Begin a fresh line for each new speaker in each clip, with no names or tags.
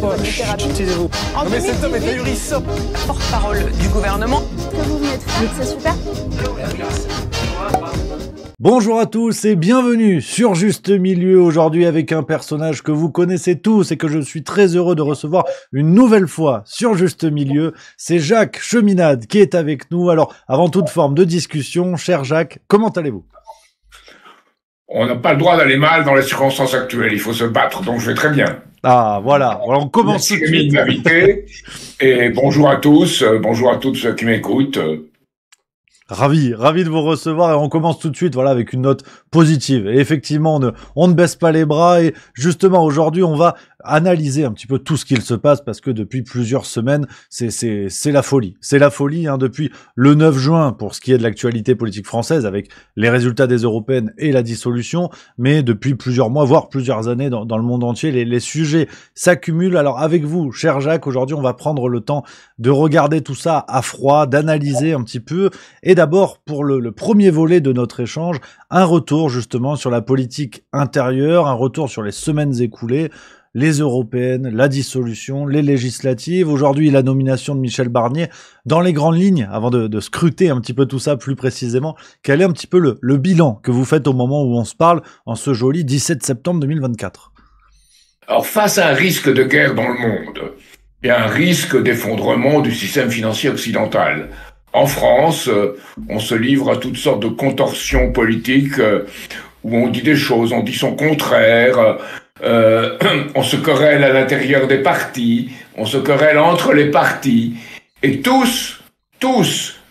quoi? Taisez-vous. Non mais cet homme est ahurissant.
Porte-parole du gouvernement.
Ce que vous venez de faire, c'est super.
Bonjour à tous et bienvenue sur Juste Milieu, aujourd'hui avec un personnage que vous connaissez tous et que je suis très heureux de recevoir une nouvelle fois sur Juste Milieu. C'est Jacques Cheminade qui est avec nous. Alors, avant toute forme de discussion, cher Jacques, comment allez-vous ?
On n'a pas le droit d'aller mal dans les circonstances actuelles, il faut se battre, donc je vais très bien.
Ah, voilà, on commence tout de suite.
Merci de m'inviter, et bonjour à tous, bonjour à tous ceux qui m'écoutent.
Ravi de vous recevoir et on commence tout de suite avec une note positive. Et effectivement, on ne baisse pas les bras et justement aujourd'hui, on va analyser un petit peu tout ce qu'il se passe parce que depuis plusieurs semaines, c'est la folie. C'est la folie depuis le 9 juin pour ce qui est de l'actualité politique française avec les résultats des européennes et la dissolution, mais depuis plusieurs mois, voire plusieurs années dans le monde entier, les sujets s'accumulent. Alors avec vous, cher Jacques, aujourd'hui, on va prendre le temps de regarder tout ça à froid, d'analyser un petit peu et d'abord, pour le premier volet de notre échange, un retour justement sur la politique intérieure, un retour sur les semaines écoulées, les européennes, la dissolution, les législatives, aujourd'hui la nomination de Michel Barnier. Dans les grandes lignes, avant de scruter un petit peu tout ça plus précisément, quel est un petit peu le bilan que vous faites au moment où on se parle, en ce joli 17 septembre 2024 ?
Alors face à un risque de guerre dans le monde, il y a un risque d'effondrement du système financier occidental. En France, on se livre à toutes sortes de contorsions politiques où on dit des choses, on dit son contraire, on se querelle à l'intérieur des partis, on se querelle entre les partis, et tous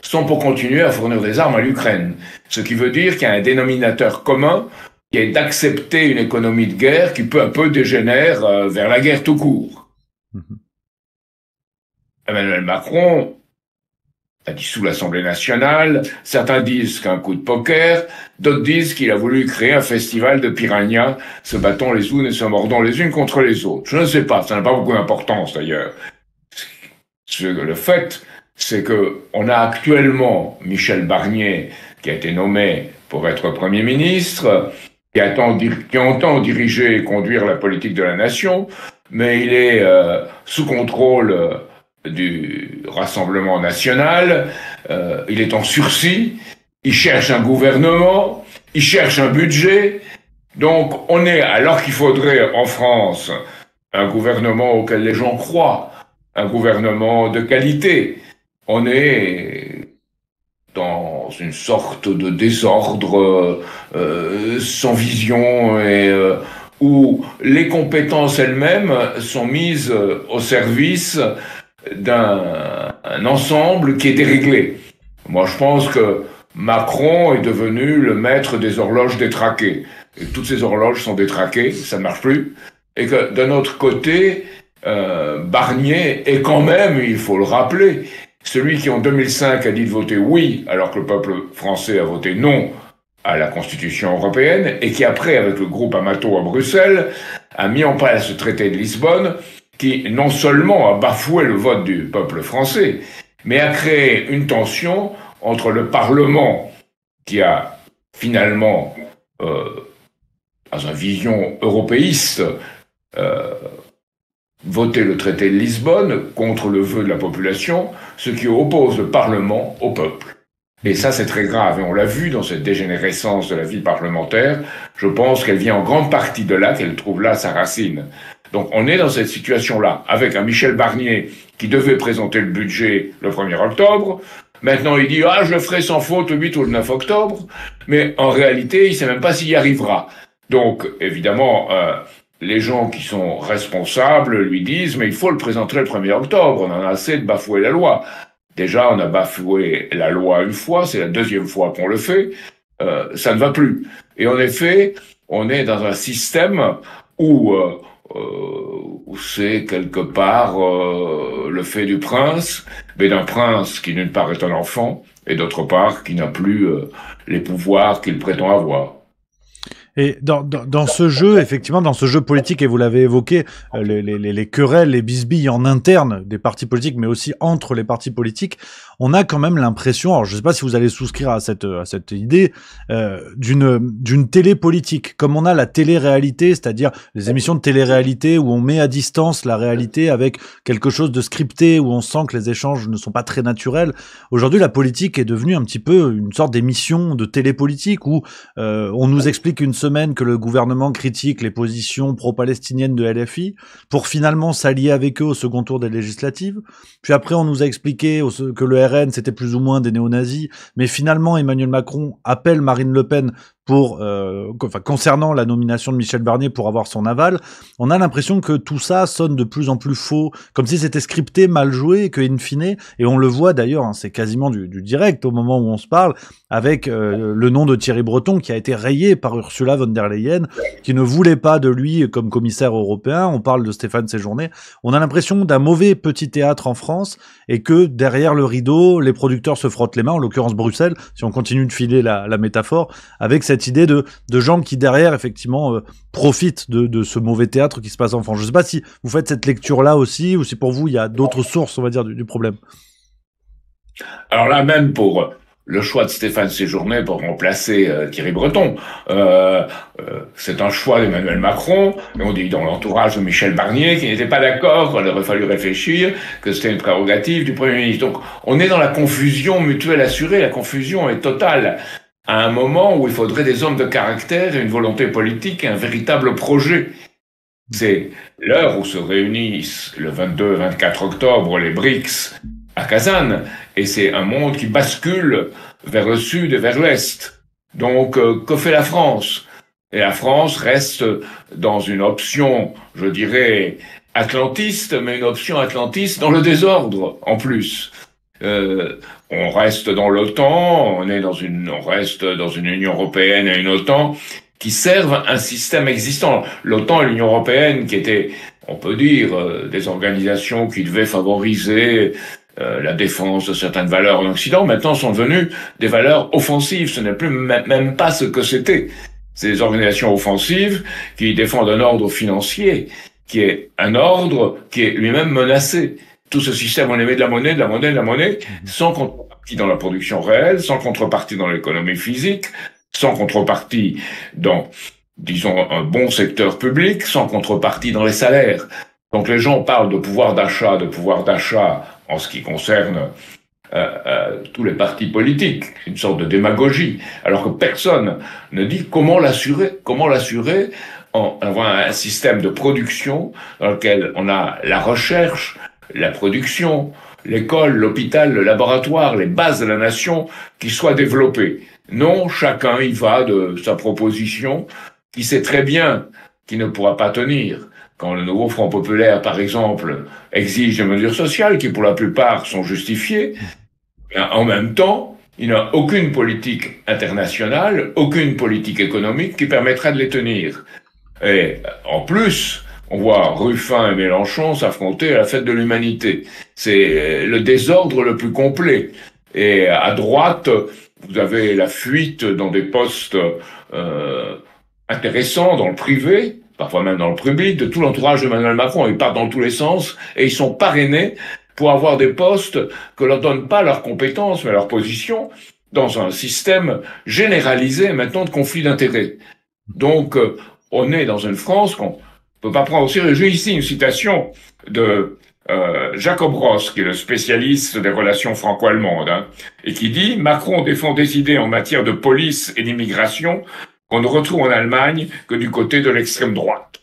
sont pour continuer à fournir des armes à l'Ukraine. Ce qui veut dire qu'il y a un dénominateur commun qui est d'accepter une économie de guerre qui peu à peu dégénère vers la guerre tout court. Emmanuel Macron a dissous l'Assemblée nationale, certains disent qu'un coup de poker, d'autres disent qu'il a voulu créer un festival de piranhas, se battant les unes et se mordant les unes contre les autres. Je ne sais pas, ça n'a pas beaucoup d'importance d'ailleurs. Le fait, c'est que on a actuellement Michel Barnier, qui a été nommé pour être Premier ministre, qui entend diriger et conduire la politique de la nation, mais il est sous contrôle du Rassemblement national, il est en sursis, il cherche un gouvernement, il cherche un budget, donc on est, alors qu'il faudrait en France un gouvernement auquel les gens croient, un gouvernement de qualité, on est dans une sorte de désordre sans vision et où les compétences elles-mêmes sont mises au service d'un ensemble qui est déréglé. Moi, je pense que Macron est devenu le maître des horloges détraquées. Et toutes ces horloges sont détraquées, ça ne marche plus. Et que d'un autre côté, Barnier est quand même, il faut le rappeler, celui qui en 2005 a dit de voter oui, alors que le peuple français a voté non à la Constitution européenne, et qui après, avec le groupe Amato à Bruxelles, a mis en place le traité de Lisbonne, qui non seulement a bafoué le vote du peuple français, mais a créé une tension entre le Parlement, qui a finalement, dans une vision européiste, voté le traité de Lisbonne contre le vœu de la population, ce qui oppose le Parlement au peuple. Et ça, c'est très grave. Et on l'a vu dans cette dégénérescence de la vie parlementaire. Je pense qu'elle vient en grande partie de là, qu'elle trouve là sa racine. Donc on est dans cette situation-là, avec un Michel Barnier qui devait présenter le budget le 1er octobre. Maintenant il dit « Ah, je le ferai sans faute le 8 ou le 9 octobre », mais en réalité, il ne sait même pas s'il y arrivera. Donc évidemment, les gens qui sont responsables lui disent « Mais il faut le présenter le 1er octobre, on en a assez de bafouer la loi ». Déjà, on a bafoué la loi une fois, c'est la deuxième fois qu'on le fait, ça ne va plus. Et en effet, on est dans un système où c'est quelque part le fait du prince, mais d'un prince qui d'une part est un enfant, et d'autre part qui n'a plus les pouvoirs qu'il prétend avoir.
Et dans ce jeu, effectivement, dans ce jeu politique, et vous l'avez évoqué, les querelles, les bisbilles en interne des partis politiques, mais aussi entre les partis politiques, on a quand même l'impression, alors je ne sais pas si vous allez souscrire à cette idée, d'une télé politique, comme on a la télé-réalité, c'est-à-dire les émissions de télé-réalité où on met à distance la réalité avec quelque chose de scripté, où on sent que les échanges ne sont pas très naturels. Aujourd'hui, la politique est devenue un petit peu une sorte d'émission de télé politique où on nous explique une semaine que le gouvernement critique les positions pro-palestiniennes de LFI pour finalement s'allier avec eux au second tour des législatives. Puis après, on nous a expliqué que le RN, c'était plus ou moins des néo-nazis, mais finalement, Emmanuel Macron appelle Marine Le Pen pour, concernant la nomination de Michel Barnier pour avoir son aval. On a l'impression que tout ça sonne de plus en plus faux, comme si c'était scripté, mal joué, et que in fine, et on le voit d'ailleurs, hein, c'est quasiment du direct au moment où on se parle, avec le nom de Thierry Breton qui a été rayé par Ursula von der Leyen, qui ne voulait pas de lui comme commissaire européen. On parle de Stéphane Séjourné. On a l'impression d'un mauvais petit théâtre en France et que derrière le rideau, les producteurs se frottent les mains, en l'occurrence Bruxelles, si on continue de filer la métaphore, avec cette idée de gens qui derrière effectivement profitent de ce mauvais théâtre qui se passe en France. Je ne sais pas si vous faites cette lecture-là aussi ou si pour vous il y a d'autres sources, on va dire, du problème.
Alors là, même pour le choix de Stéphane Séjourné pour remplacer Thierry Breton, c'est un choix d'Emmanuel Macron, et on dit dans l'entourage de Michel Barnier qui n'était pas d'accord, qu'il aurait fallu réfléchir, que c'était une prérogative du Premier ministre. Donc on est dans la confusion mutuelle assurée, la confusion est totale, à un moment où il faudrait des hommes de caractère et une volonté politique, un véritable projet. C'est l'heure où se réunissent le 22-24 octobre les BRICS à Kazan, et c'est un monde qui bascule vers le sud et vers l'est. Donc, que fait la France? Et la France reste dans une option, je dirais, atlantiste, mais une option atlantiste dans le désordre, en plus. On reste dans l'OTAN, on reste dans une Union européenne et une OTAN qui servent un système existant. L'OTAN et l'Union européenne qui étaient, on peut dire, des organisations qui devaient favoriser la défense de certaines valeurs en Occident, maintenant sont devenues des valeurs offensives. Ce n'est plus même pas ce que c'était. C'est des organisations offensives qui défendent un ordre financier, qui est un ordre qui est lui-même menacé. Tout ce système, on émet de la monnaie, sans contrepartie dans la production réelle, sans contrepartie dans l'économie physique, sans contrepartie dans, disons, un bon secteur public, sans contrepartie dans les salaires. Donc les gens parlent de pouvoir d'achat en ce qui concerne tous les partis politiques, une sorte de démagogie, alors que personne ne dit comment l'assurer en avoir un système de production dans lequel on a la recherche, la production, l'école, l'hôpital, le laboratoire, les bases de la nation qui soient développées. Non, chacun y va de sa proposition, qui sait très bien qu'il ne pourra pas tenir. Quand le nouveau Front populaire, par exemple, exige des mesures sociales qui, pour la plupart, sont justifiées, en même temps, il n'y a aucune politique internationale, aucune politique économique qui permettra de les tenir. Et en plus, on voit Ruffin et Mélenchon s'affronter à la fête de l'humanité. C'est le désordre le plus complet. Et à droite, vous avez la fuite dans des postes intéressants dans le privé, parfois même dans le public, de tout l'entourage d'Emmanuel Macron. Ils partent dans tous les sens et ils sont parrainés pour avoir des postes que leur donnent pas leurs compétences, mais leur position dans un système généralisé maintenant de conflit d'intérêts. Donc, on est dans une France qu'on peut pas prendre au sérieux. J'ai ici une citation de Jacob Ross, qui est le spécialiste des relations franco-allemandes, et qui dit « Macron défend des idées en matière de police et d'immigration qu'on ne retrouve en Allemagne que du côté de l'extrême droite. »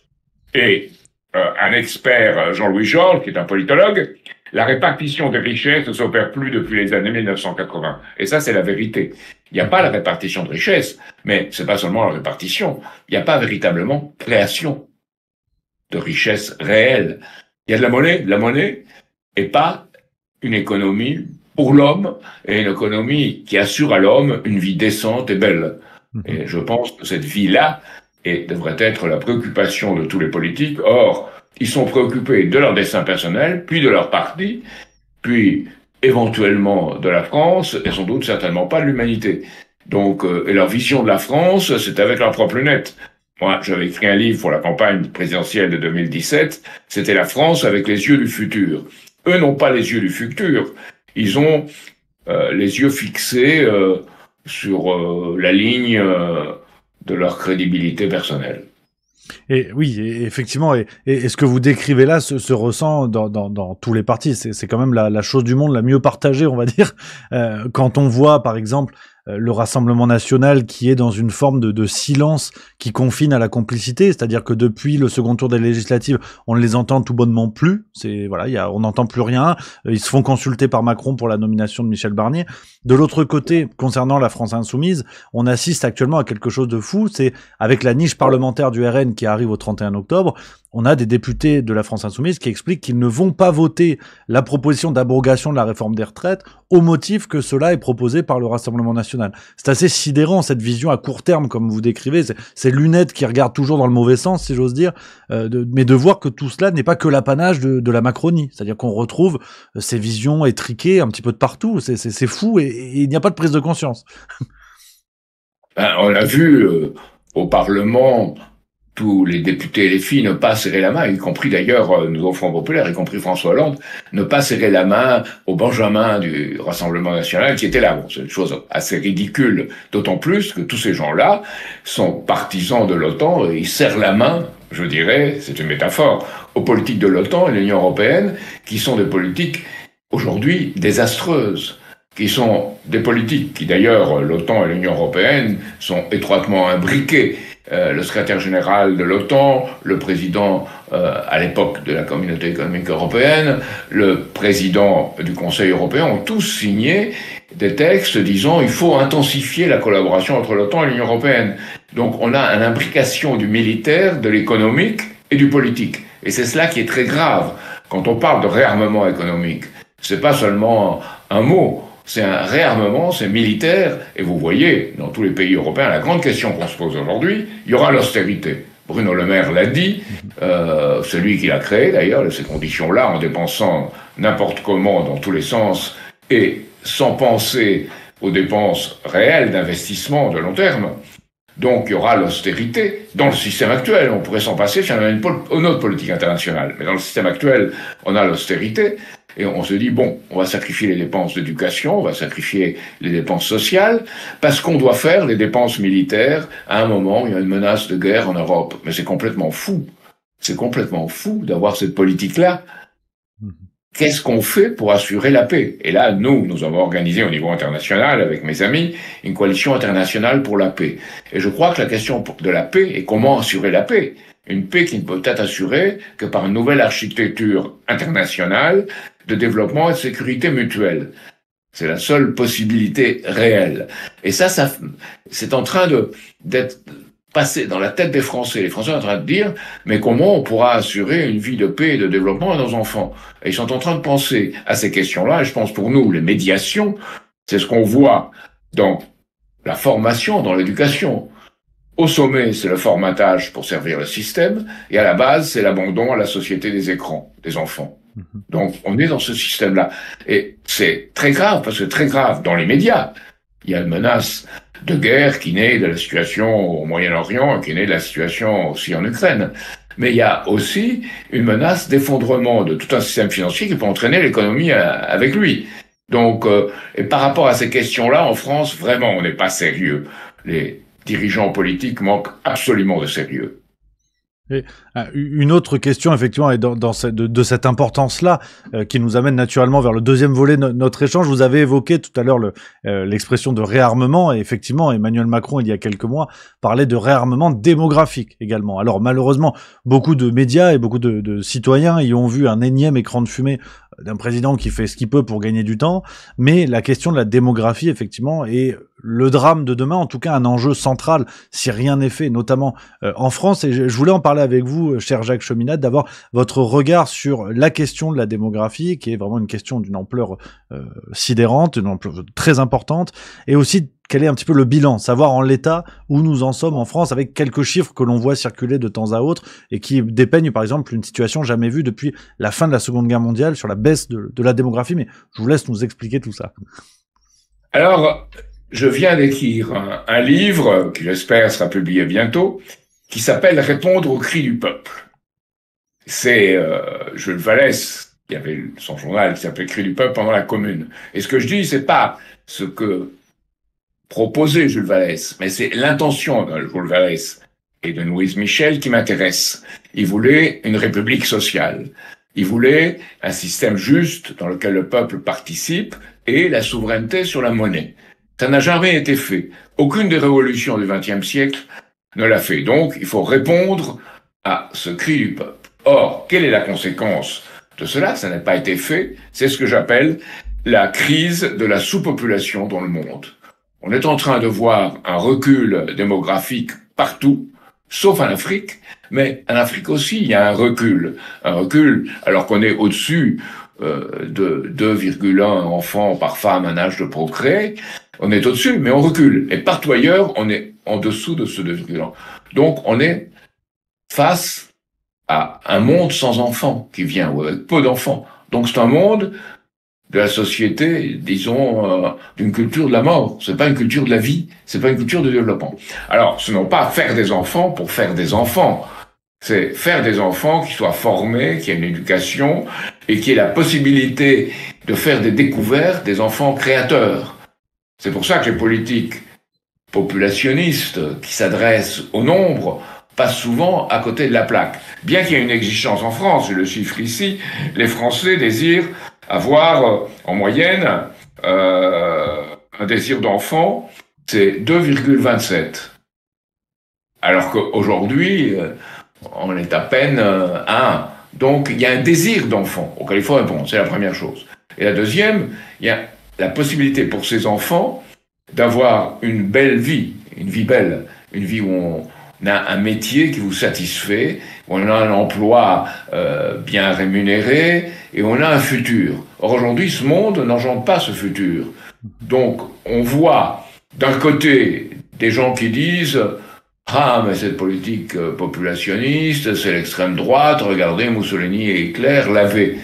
Et un expert, Jean-Louis Georges, qui est un politologue, la répartition des richesses ne s'opère plus depuis les années 1980. Et ça, c'est la vérité. Il n'y a pas la répartition de richesses, mais c'est pas seulement la répartition. Il n'y a pas véritablement création de richesses réelles. Il y a de la monnaie, et pas une économie pour l'homme, et une économie qui assure à l'homme une vie décente et belle. Et je pense que cette vie-là devrait être la préoccupation de tous les politiques. Or, ils sont préoccupés de leur destin personnel, puis de leur parti, puis éventuellement de la France, et sans doute certainement pas de l'humanité. Donc, et leur vision de la France, c'est avec leurs propres lunettes. Moi, j'avais écrit un livre pour la campagne présidentielle de 2017, c'était la France avec les yeux du futur. Eux n'ont pas les yeux du futur, ils ont les yeux fixés sur la ligne de leur crédibilité personnelle.
Et oui, effectivement, et ce que vous décrivez là se ressent dans tous les partis. C'est quand même la chose du monde la mieux partagée, on va dire. Quand on voit, par exemple, le Rassemblement national qui est dans une forme de silence qui confine à la complicité, c'est-à-dire que depuis le second tour des législatives, on ne les entend tout bonnement plus. On n'entend plus rien. Ils se font consulter par Macron pour la nomination de Michel Barnier. De l'autre côté, concernant la France insoumise, on assiste actuellement à quelque chose de fou. C'est avec la niche parlementaire du RN qui arrive au 31 octobre, on a des députés de la France insoumise qui expliquent qu'ils ne vont pas voter la proposition d'abrogation de la réforme des retraites au motif que cela est proposé par le Rassemblement national. C'est assez sidérant, cette vision à court terme, comme vous décrivez. C'est lunettes qui regardent toujours dans le mauvais sens, si j'ose dire, mais de voir que tout cela n'est pas que l'apanage de la Macronie. C'est-à-dire qu'on retrouve ces visions étriquées un petit peu de partout. C'est fou et il n'y a pas de prise de conscience.
On l'a vu au Parlement, tous les députés et les filles ne pas serrer la main, y compris d'ailleurs nos Front populaire, y compris François Hollande, ne pas serrer la main au Benjamin du Rassemblement national qui était là. Bon, c'est une chose assez ridicule, d'autant plus que tous ces gens-là sont partisans de l'OTAN et ils serrent la main, je dirais, c'est une métaphore, aux politiques de l'OTAN et de l'Union européenne, qui sont des politiques aujourd'hui désastreuses, qui sont des politiques qui d'ailleurs, l'OTAN et l'Union européenne, sont étroitement imbriquées. Le secrétaire général de l'OTAN, le président à l'époque de la Communauté économique européenne, le président du Conseil européen ont tous signé des textes disant il faut intensifier la collaboration entre l'OTAN et l'Union européenne. Donc on a une imbrication du militaire, de l'économique et du politique. Et c'est cela qui est très grave. Quand on parle de réarmement économique, c'est pas seulement un mot. C'est un réarmement, c'est militaire, et vous voyez, dans tous les pays européens, la grande question qu'on se pose aujourd'hui, il y aura l'austérité. Bruno Le Maire l'a dit, celui qui l'a créé d'ailleurs, ces conditions-là, en dépensant n'importe comment, dans tous les sens, et sans penser aux dépenses réelles d'investissement de long terme. Donc il y aura l'austérité dans le système actuel. On pourrait s'en passer si on avait une autre politique internationale. Mais dans le système actuel, on a l'austérité. Et on se dit, bon, on va sacrifier les dépenses d'éducation, on va sacrifier les dépenses sociales, parce qu'on doit faire les dépenses militaires à un moment où il y a une menace de guerre en Europe. Mais c'est complètement fou. C'est complètement fou d'avoir cette politique-là. Qu'est-ce qu'on fait pour assurer la paix? Et là, nous avons organisé au niveau international, avec mes amis, une coalition internationale pour la paix. Et je crois que la question de la paix est comment assurer la paix. Une paix qui ne peut être assurée que par une nouvelle architecture internationale de développement et de sécurité mutuelle. C'est la seule possibilité réelle. Et ça c'est en train d'être passé dans la tête des Français. Les Français sont en train de dire, mais comment on pourra assurer une vie de paix et de développement à nos enfants? Et ils sont en train de penser à ces questions-là. Et je pense pour nous, les médiations, c'est ce qu'on voit dans la formation, dans l'éducation. Au sommet, c'est le formatage pour servir le système, et à la base, c'est l'abandon à la société des écrans, des enfants. Donc, on est dans ce système-là. Et c'est très grave, parce que très grave dans les médias. Il y a une menace de guerre qui naît de la situation au Moyen-Orient, et qui naît de la situation aussi en Ukraine. Mais il y a aussi une menace d'effondrement de tout un système financier qui peut entraîner l'économie avec lui. Donc, et par rapport à ces questions-là, en France, vraiment, on n'est pas sérieux. Les dirigeants politiques manquent absolument de sérieux.
Et, une autre question, effectivement, est de cette importance-là, qui nous amène naturellement vers le deuxième volet de notre échange. Vous avez évoqué tout à l'heure l'expression de réarmement, et effectivement, Emmanuel Macron, il y a quelques mois, parlait de réarmement démographique également. Alors, malheureusement, beaucoup de médias et beaucoup de citoyens y ont vu un énième écran de fumée d'un président qui fait ce qu'il peut pour gagner du temps, mais la question de la démographie, effectivement, est le drame de demain, en tout cas un enjeu central si rien n'est fait, notamment en France. Et je voulais en parler avec vous, cher Jacques Cheminade, d'avoir votre regard sur la question de la démographie, qui est vraiment une question d'une ampleur sidérante, d'une ampleur très importante, et aussi quel est un petit peu le bilan, savoir en l'état où nous en sommes en France, avec quelques chiffres que l'on voit circuler de temps à autre et qui dépeignent par exemple une situation jamais vue depuis la fin de la Seconde Guerre mondiale sur la baisse de la démographie. Mais je vous laisse nous expliquer tout ça.
Alors, je viens d'écrire un livre qui j'espère sera publié bientôt, qui s'appelle Répondre aux cris du peuple. C'est Jules Vallès qui avait son journal qui s'appelait Cris du peuple pendant la Commune. Et ce que je dis, c'est pas ce que proposait Jules Vallès, mais c'est l'intention de Jules Vallès et de Louise Michel qui m'intéresse. Il voulait une république sociale. Il voulait un système juste dans lequel le peuple participe et la souveraineté sur la monnaie. Ça n'a jamais été fait. Aucune des révolutions du XXe siècle ne l'a fait. Donc, il faut répondre à ce cri du peuple. Or, quelle est la conséquence de cela? Ça n'a pas été fait. C'est ce que j'appelle la crise de la sous-population dans le monde. On est en train de voir un recul démographique partout, sauf en Afrique, mais en Afrique aussi, il y a un recul alors qu'on est au-dessus de 2,1 enfants par femme à âge de procréer. On est au-dessus, mais on recule. Et partout ailleurs, on est en dessous de ce 2,1. Donc, on est face à un monde sans enfants qui vient, ou avec peu d'enfants. Donc, c'est un monde de la société, disons, d'une culture de la mort. C'est pas une culture de la vie, c'est pas une culture de développement. Alors, ce n'est pas faire des enfants pour faire des enfants. C'est faire des enfants qui soient formés, qui aient une éducation et qui aient la possibilité de faire des découvertes, des enfants créateurs. C'est pour ça que les politiques populationnistes qui s'adressent au nombre passent souvent à côté de la plaque. Bien qu'il y ait une exigence en France, je le chiffre ici, les Français désirent avoir en moyenne un désir d'enfant, c'est 2,27. Alors qu'aujourd'hui, on est à peine à 1. Donc il y a un désir d'enfant auquel il faut répondre, c'est la première chose. Et la deuxième, il y a la possibilité pour ces enfants d'avoir une belle vie, une vie belle, une vie où on a un métier qui vous satisfait, où on a un emploi bien rémunéré, et on a un futur. Or aujourd'hui, ce monde n'engendre pas ce futur. Donc, on voit d'un côté des gens qui disent « Ah, mais cette politique populationniste, c'est l'extrême droite, regardez, Mussolini et Hitler l'avaient. »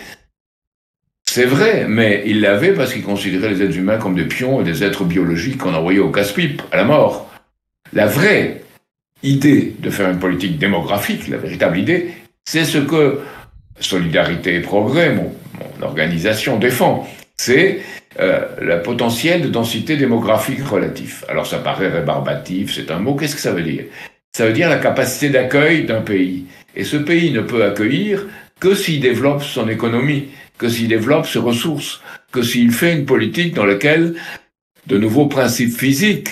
C'est vrai, mais ils l'avaient parce qu'ils considéraient les êtres humains comme des pions et des êtres biologiques qu'on envoyait au casse-pipe, à la mort. La vraie idée de faire une politique démographique, la véritable idée, c'est ce que Solidarité et Progrès, mon organisation, défend. C'est le potentiel de densité démographique relatif. Alors ça paraît rébarbatif, c'est un mot, qu'est-ce que ça veut dire? Ça veut dire la capacité d'accueil d'un pays. Et ce pays ne peut accueillir que s'il développe son économie, que s'il développe ses ressources, que s'il fait une politique dans laquelle de nouveaux principes physiques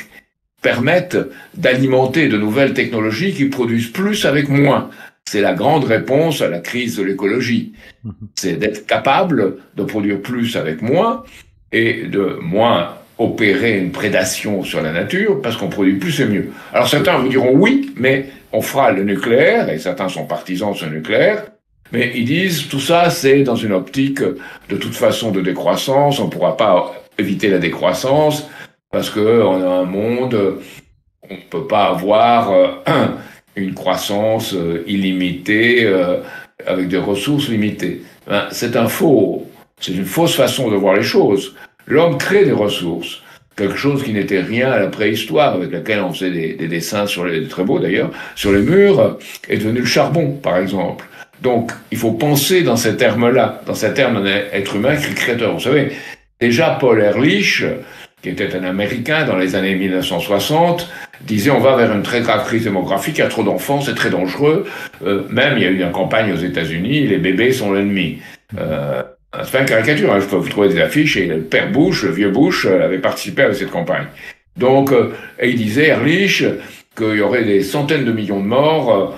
permettent d'alimenter de nouvelles technologies qui produisent plus avec moins. C'est la grande réponse à la crise de l'écologie. C'est d'être capable de produire plus avec moins et de moins opérer une prédation sur la nature parce qu'on produit plus et mieux. Alors certains vous diront oui, mais on fera le nucléaire, et certains sont partisans de ce nucléaire, mais ils disent tout ça c'est dans une optique de toute façon de décroissance, on ne pourra pas éviter la décroissance parce qu'on a un monde, on ne peut pas avoir une croissance illimitée avec des ressources limitées. C'est une fausse façon de voir les choses. L'homme crée des ressources, quelque chose qui n'était rien à la préhistoire, avec laquelle on faisait des dessins très beaux d'ailleurs, sur les murs, est devenu le charbon, par exemple. Donc, il faut penser dans ces termes-là, dans ces termes d'un être humain qui est créateur. Vous savez, déjà Paul Ehrlich, qui était un Américain dans les années 1960, disait on va vers une très grave crise démographique, il y a trop d'enfants, c'est très dangereux. Même, il y a eu une campagne aux États-Unis, les bébés sont l'ennemi. C'est pas une caricature, hein, je peux vous trouver des affiches, et le père Bush, le vieux Bush, avait participé à cette campagne. Donc, et il disait, Ehrlich, qu'il y aurait des centaines de millions de morts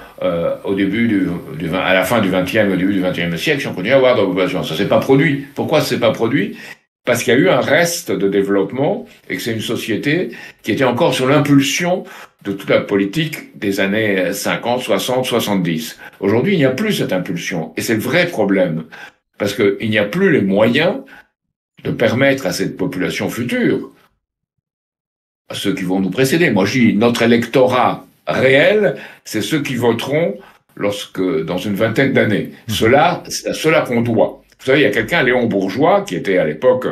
au début à la fin du 20e, au début du 21e siècle, si on continue à avoir de la population. Ça s'est pas produit. Pourquoi ça s'est pas produit? Parce qu'il y a eu un reste de développement et que c'est une société qui était encore sur l'impulsion de toute la politique des années 50, 60, 70. Aujourd'hui, il n'y a plus cette impulsion. Et c'est le vrai problème. Parce qu'il n'y a plus les moyens de permettre à cette population future, à ceux qui vont nous précéder. Moi, je dis, notre électorat réel, c'est ceux qui voteront dans une vingtaine d'années. Cela, c'est à cela qu'on doit. Vous savez, il y a quelqu'un, Léon Bourgeois, qui était à l'époque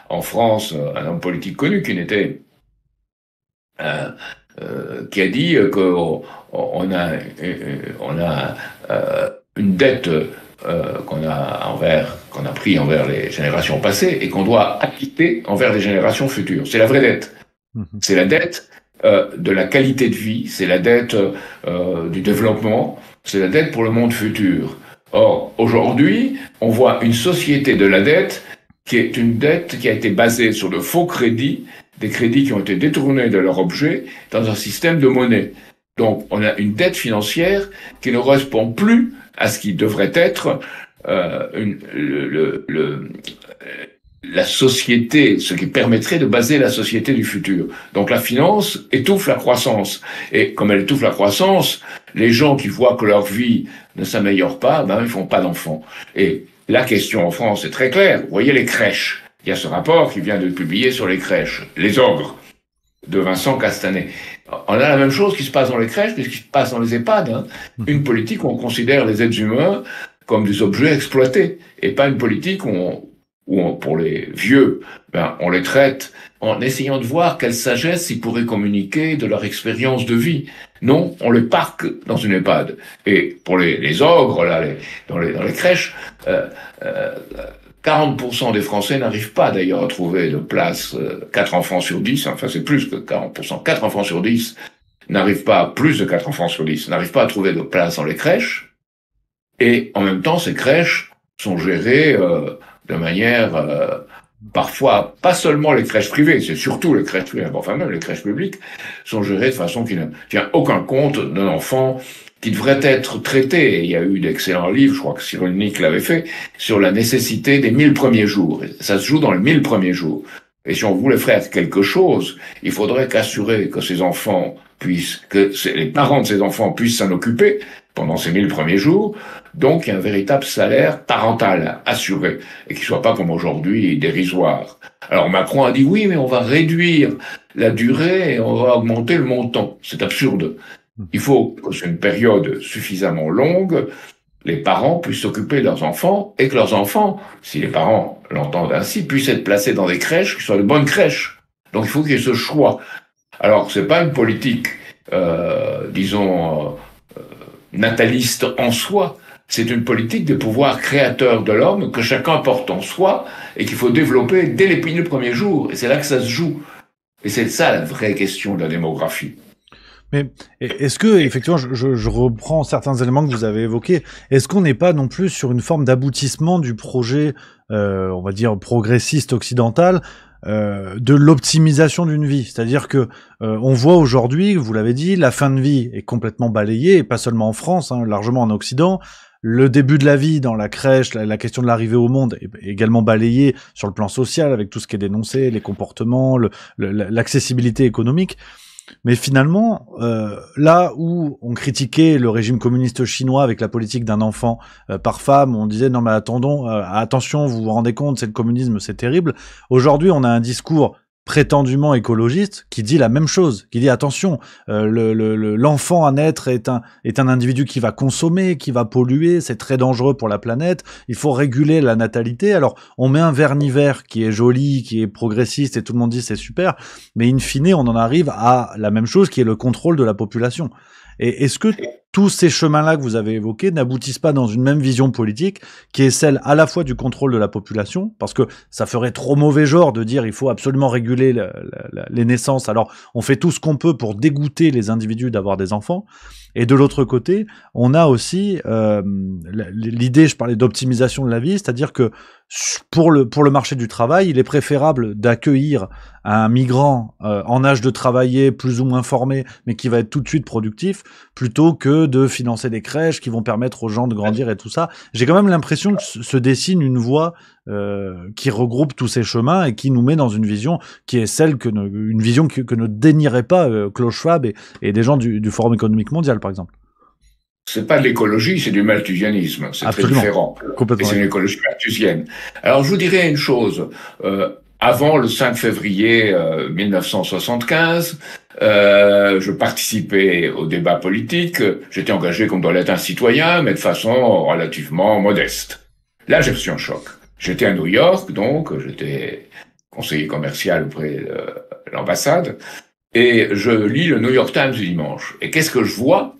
en France un homme politique connu, qui n'était qui a dit qu'on a une dette qu'on a pris envers les générations passées et qu'on doit acquitter envers les générations futures. C'est la vraie dette. C'est la dette de la qualité de vie, c'est la dette du développement, c'est la dette pour le monde futur. Or, aujourd'hui, on voit une société de la dette qui est une dette qui a été basée sur de faux crédits, des crédits qui ont été détournés de leur objet dans un système de monnaie. Donc, on a une dette financière qui ne correspond plus à ce qui devrait être la société, ce qui permettrait de baser la société du futur. Donc la finance étouffe la croissance. Et comme elle étouffe la croissance, les gens qui voient que leur vie ne s'améliore pas, ils font pas d'enfants. Et la question en France est très claire. Vous voyez les crèches. Il y a ce rapport qui vient de publier sur les crèches. Les ogres de Vincent Castanet. On a la même chose qui se passe dans les crèches que ce qui se passe dans les EHPAD. Une politique où on considère les êtres humains comme des objets exploités. Et pas une politique où pour les vieux, on les traite en essayant de voir quelle sagesse ils pourraient communiquer de leur expérience de vie. Non, on les parque dans une EHPAD. Et pour les ogres, là, dans les crèches, 40% des Français n'arrivent pas d'ailleurs à trouver de place, 4 enfants sur 10, enfin c'est plus que 40%, 4 enfants sur 10 n'arrivent pas, plus de 4 enfants sur 10 n'arrivent pas à trouver de place dans les crèches. Et en même temps, ces crèches sont gérées de manière, parfois, pas seulement les crèches privées, c'est surtout les crèches privées, enfin même les crèches publiques, sont gérées de façon qui ne tient aucun compte d'un enfant qui devrait être traité. Et il y a eu d'excellents livres, je crois que Cyrulnik l'avait fait, sur la nécessité des 1000 premiers jours. Ça se joue dans les 1000 premiers jours. Et si on voulait faire quelque chose, il faudrait qu'assurer que ces enfants les parents de ces enfants puissent s'en occuper pendant ces 1000 premiers jours. Donc, il y a un véritable salaire parental assuré et qui soit pas comme aujourd'hui dérisoire. Alors, Macron a dit oui, mais on va réduire la durée et on va augmenter le montant. C'est absurde. Il faut que sur une période suffisamment longue, les parents puissent s'occuper de leurs enfants et que leurs enfants, si les parents l'entendent ainsi, puissent être placés dans des crèches qui soient de bonnes crèches. Donc, il faut qu'il y ait ce choix. Alors, c'est pas une politique, nataliste en soi. C'est une politique des pouvoirs créateurs de l'homme que chacun porte en soi et qu'il faut développer dès les premiers jours. Et c'est là que ça se joue. Et c'est ça la vraie question de la démographie.
Mais est-ce que, effectivement, je reprends certains éléments que vous avez évoqués, est-ce qu'on n'est pas non plus sur une forme d'aboutissement du projet, on va dire, progressiste occidental, de l'optimisation d'une vie, c'est-à-dire que on voit aujourd'hui, vous l'avez dit, la fin de vie est complètement balayée, et pas seulement en France, largement en Occident. Le début de la vie dans la crèche, la question de l'arrivée au monde est également balayée sur le plan social avec tout ce qui est dénoncé, les comportements, l'accessibilité économique. Mais finalement, là où on critiquait le régime communiste chinois avec la politique d'un enfant par femme, on disait non mais attention, vous vous rendez compte, c'est le communisme, c'est terrible. Aujourd'hui, on a un discours prétendument écologiste qui dit la même chose, qui dit attention, l'enfant à naître est un individu qui va consommer, qui va polluer, c'est très dangereux pour la planète, il faut réguler la natalité. Alors on met un vernis vert qui est joli, qui est progressiste et tout le monde dit c'est super, mais in fine on en arrive à la même chose qui est le contrôle de la population. Et est-ce que tous ces chemins-là que vous avez évoqués n'aboutissent pas dans une même vision politique qui est celle à la fois du contrôle de la population, parce que ça ferait trop mauvais genre de dire il faut absolument réguler les naissances, alors on fait tout ce qu'on peut pour dégoûter les individus d'avoir des enfants, et de l'autre côté, on a aussi l'idée, je parlais d'optimisation de la vie, c'est-à-dire que pour le marché du travail, il est préférable d'accueillir un migrant en âge de travailler, plus ou moins formé, mais qui va être tout de suite productif, plutôt que de financer des crèches qui vont permettre aux gens de grandir et tout ça. J'ai quand même l'impression que se dessine une voie qui regroupe tous ces chemins et qui nous met dans une vision qui est celle que ne dénierait pas Klaus Schwab et des gens du Forum économique mondial, par exemple.
C'est pas de l'écologie, c'est du malthusianisme. C'est
Absolument.
Très différent.
Complètement.
Et c'est une écologie malthusienne. Alors, je vous dirais une chose. Avant le 5 février 1975, je participais au débat politique. J'étais engagé comme doit l'être un citoyen, mais de façon relativement modeste. Là, j'ai reçu un choc. J'étais à New York, donc j'étais conseiller commercial auprès de l'ambassade. Et je lis le New York Times du dimanche. Et qu'est-ce que je vois?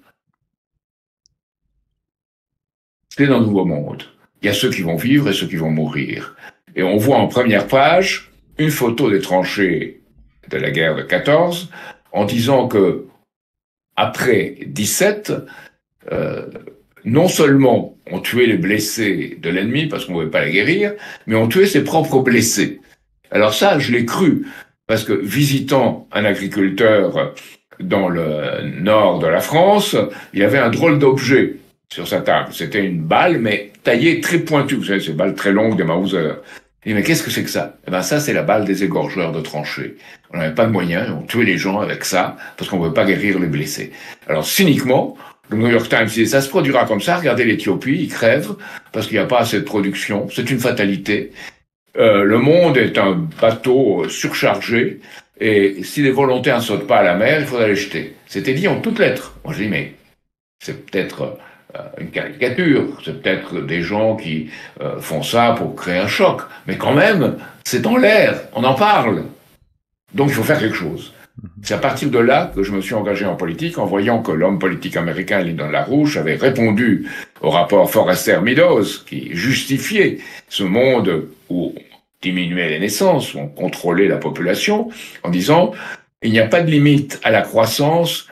C'est un nouveau monde. Il y a ceux qui vont vivre et ceux qui vont mourir. Et on voit en première page une photo des tranchées de la guerre de 14, en disant que après 17, non seulement on tuait les blessés de l'ennemi parce qu'on ne pouvait pas les guérir, mais on tuait ses propres blessés. Alors ça, je l'ai cru, parce que visitant un agriculteur dans le nord de la France, il y avait un drôle d'objet sur sa table. C'était une balle, mais taillée très pointue. Vous savez, ces balles très longues des Mauser. Il dit, mais qu'est-ce que c'est que ça? Eh ben, ça, c'est la balle des égorgeurs de tranchées. On n'avait pas de moyens, on tuait les gens avec ça, parce qu'on ne pouvait pas guérir les blessés. Alors, cyniquement, le New York Times dit, ça se produira comme ça, regardez l'Éthiopie, ils crèvent, parce qu'il n'y a pas assez de production, c'est une fatalité. Le monde est un bateau surchargé, et si les volontaires ne sautent pas à la mer, il faudra les jeter. C'était dit en toutes lettres. Moi, je dis, mais c'est peut-être une caricature, c'est peut-être des gens qui font ça pour créer un choc, mais quand même, c'est dans l'air, on en parle. Donc il faut faire quelque chose. C'est à partir de là que je me suis engagé en politique, en voyant que l'homme politique américain Lyndon LaRouche avait répondu au rapport Forrester-Meadows, qui justifiait ce monde où on diminuait les naissances, où on contrôlait la population, en disant il n'y a pas de limite à la croissance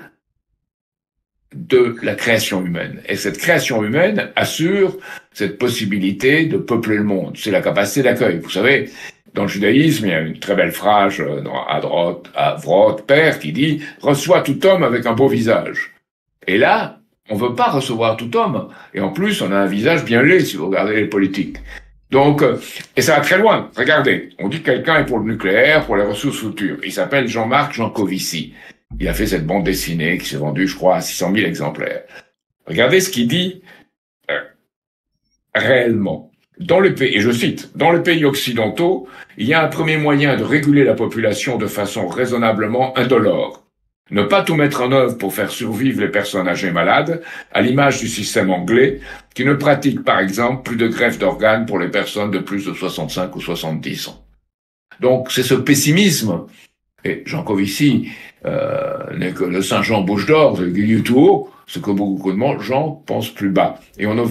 de la création humaine. Et cette création humaine assure cette possibilité de peupler le monde. C'est la capacité d'accueil. Vous savez, dans le judaïsme, il y a une très belle phrase à Vrot, père, qui dit « Reçois tout homme avec un beau visage ». Et là, on veut pas recevoir tout homme. Et en plus, on a un visage bien laid, si vous regardez les politiques. Donc, et ça va très loin. Regardez, on dit que quelqu'un est pour le nucléaire, pour les ressources futures. Il s'appelle Jean-Marc Jancovici. Il a fait cette bande dessinée qui s'est vendue, je crois, à 600 000 exemplaires. Regardez ce qu'il dit réellement. Dans les pays, et je cite, dans les pays occidentaux, il y a un premier moyen de réguler la population de façon raisonnablement indolore. Ne pas tout mettre en œuvre pour faire survivre les personnes âgées malades, à l'image du système anglais, qui ne pratique par exemple plus de greffe d'organes pour les personnes de plus de 65 ou 70 ans. Donc c'est ce pessimisme. Et Jancovici n'est que le Saint-Jean bouche d'or, c'est Guillaume tout haut, ce que beaucoup de gens pensent plus bas. Et on ne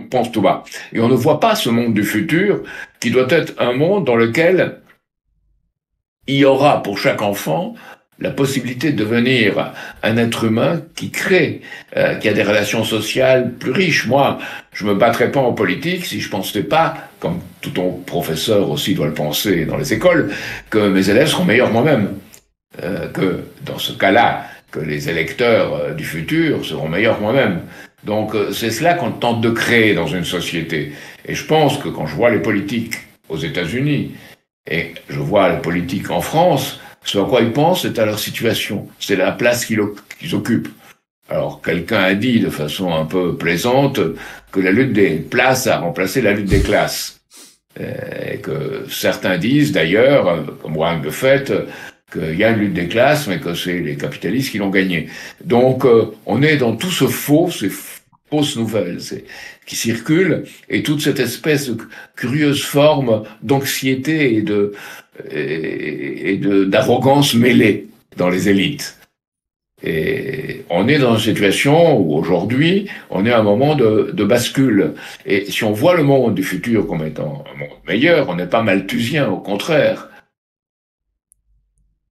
pense tout bas. Et on ne voit pas ce monde du futur qui doit être un monde dans lequel il y aura pour chaque enfant la possibilité de devenir un être humain qui crée, qui a des relations sociales plus riches. Moi, je me battrais pas en politique si je pensais pas, comme tout ton professeur aussi doit le penser dans les écoles, que mes élèves seront meilleurs que moi-même. Que dans ce cas-là, que les électeurs du futur seront meilleurs que moi-même. Donc c'est cela qu'on tente de créer dans une société. Et je pense que quand je vois les politiques aux États-Unis et je vois les politiques en France, ce à quoi ils pensent, c'est à leur situation, c'est la place qu'ils occupent. Alors quelqu'un a dit de façon un peu plaisante que la lutte des places a remplacé la lutte des classes. Et que certains disent d'ailleurs, comme Warren Buffett, qu'il y a une lutte des classes, mais que c'est les capitalistes qui l'ont gagnée. Donc, on est dans tout ce faux, ces fausses nouvelles qui circulent, et toute cette espèce de curieuse forme d'anxiété et d'arrogance mêlée dans les élites. Et on est dans une situation où aujourd'hui, on est à un moment de bascule. Et si on voit le monde du futur comme étant un monde meilleur, on n'est pas malthusien, au contraire.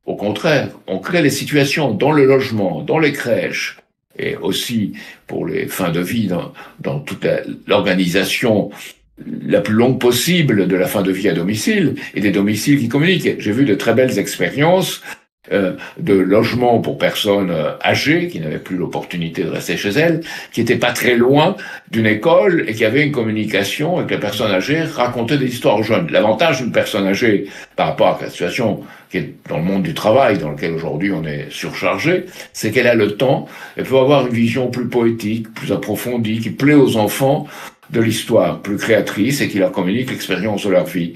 Au contraire, on crée les situations dans le logement, dans les crèches, et aussi pour les fins de vie, dans toute l'organisation la plus longue possible de la fin de vie à domicile, et des domiciles qui communiquent. J'ai vu de très belles expériences de logements pour personnes âgées, qui n'avaient plus l'opportunité de rester chez elles, qui étaient pas très loin d'une école et qui avaient une communication avec les personnes âgées, racontaient des histoires aux jeunes. L'avantage d'une personne âgée par rapport à la situation qui est dans le monde du travail, dans lequel aujourd'hui on est surchargé, c'est qu'elle a le temps, elle peut avoir une vision plus poétique, plus approfondie, qui plaît aux enfants de l'histoire, plus créatrice et qui leur communique l'expérience de leur vie.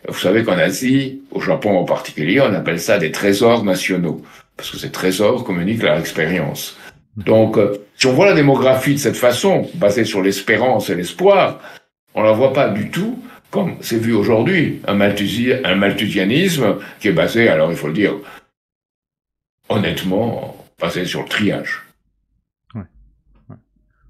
Vous savez qu'en Asie, au Japon en particulier, on appelle ça des trésors nationaux, parce que ces trésors communiquent leur expérience. Donc, si on voit la démographie de cette façon, basée sur l'espérance et l'espoir, on la voit pas du tout comme c'est vu aujourd'hui, un malthusianisme qui est basé, alors il faut le dire, honnêtement basé sur le triage.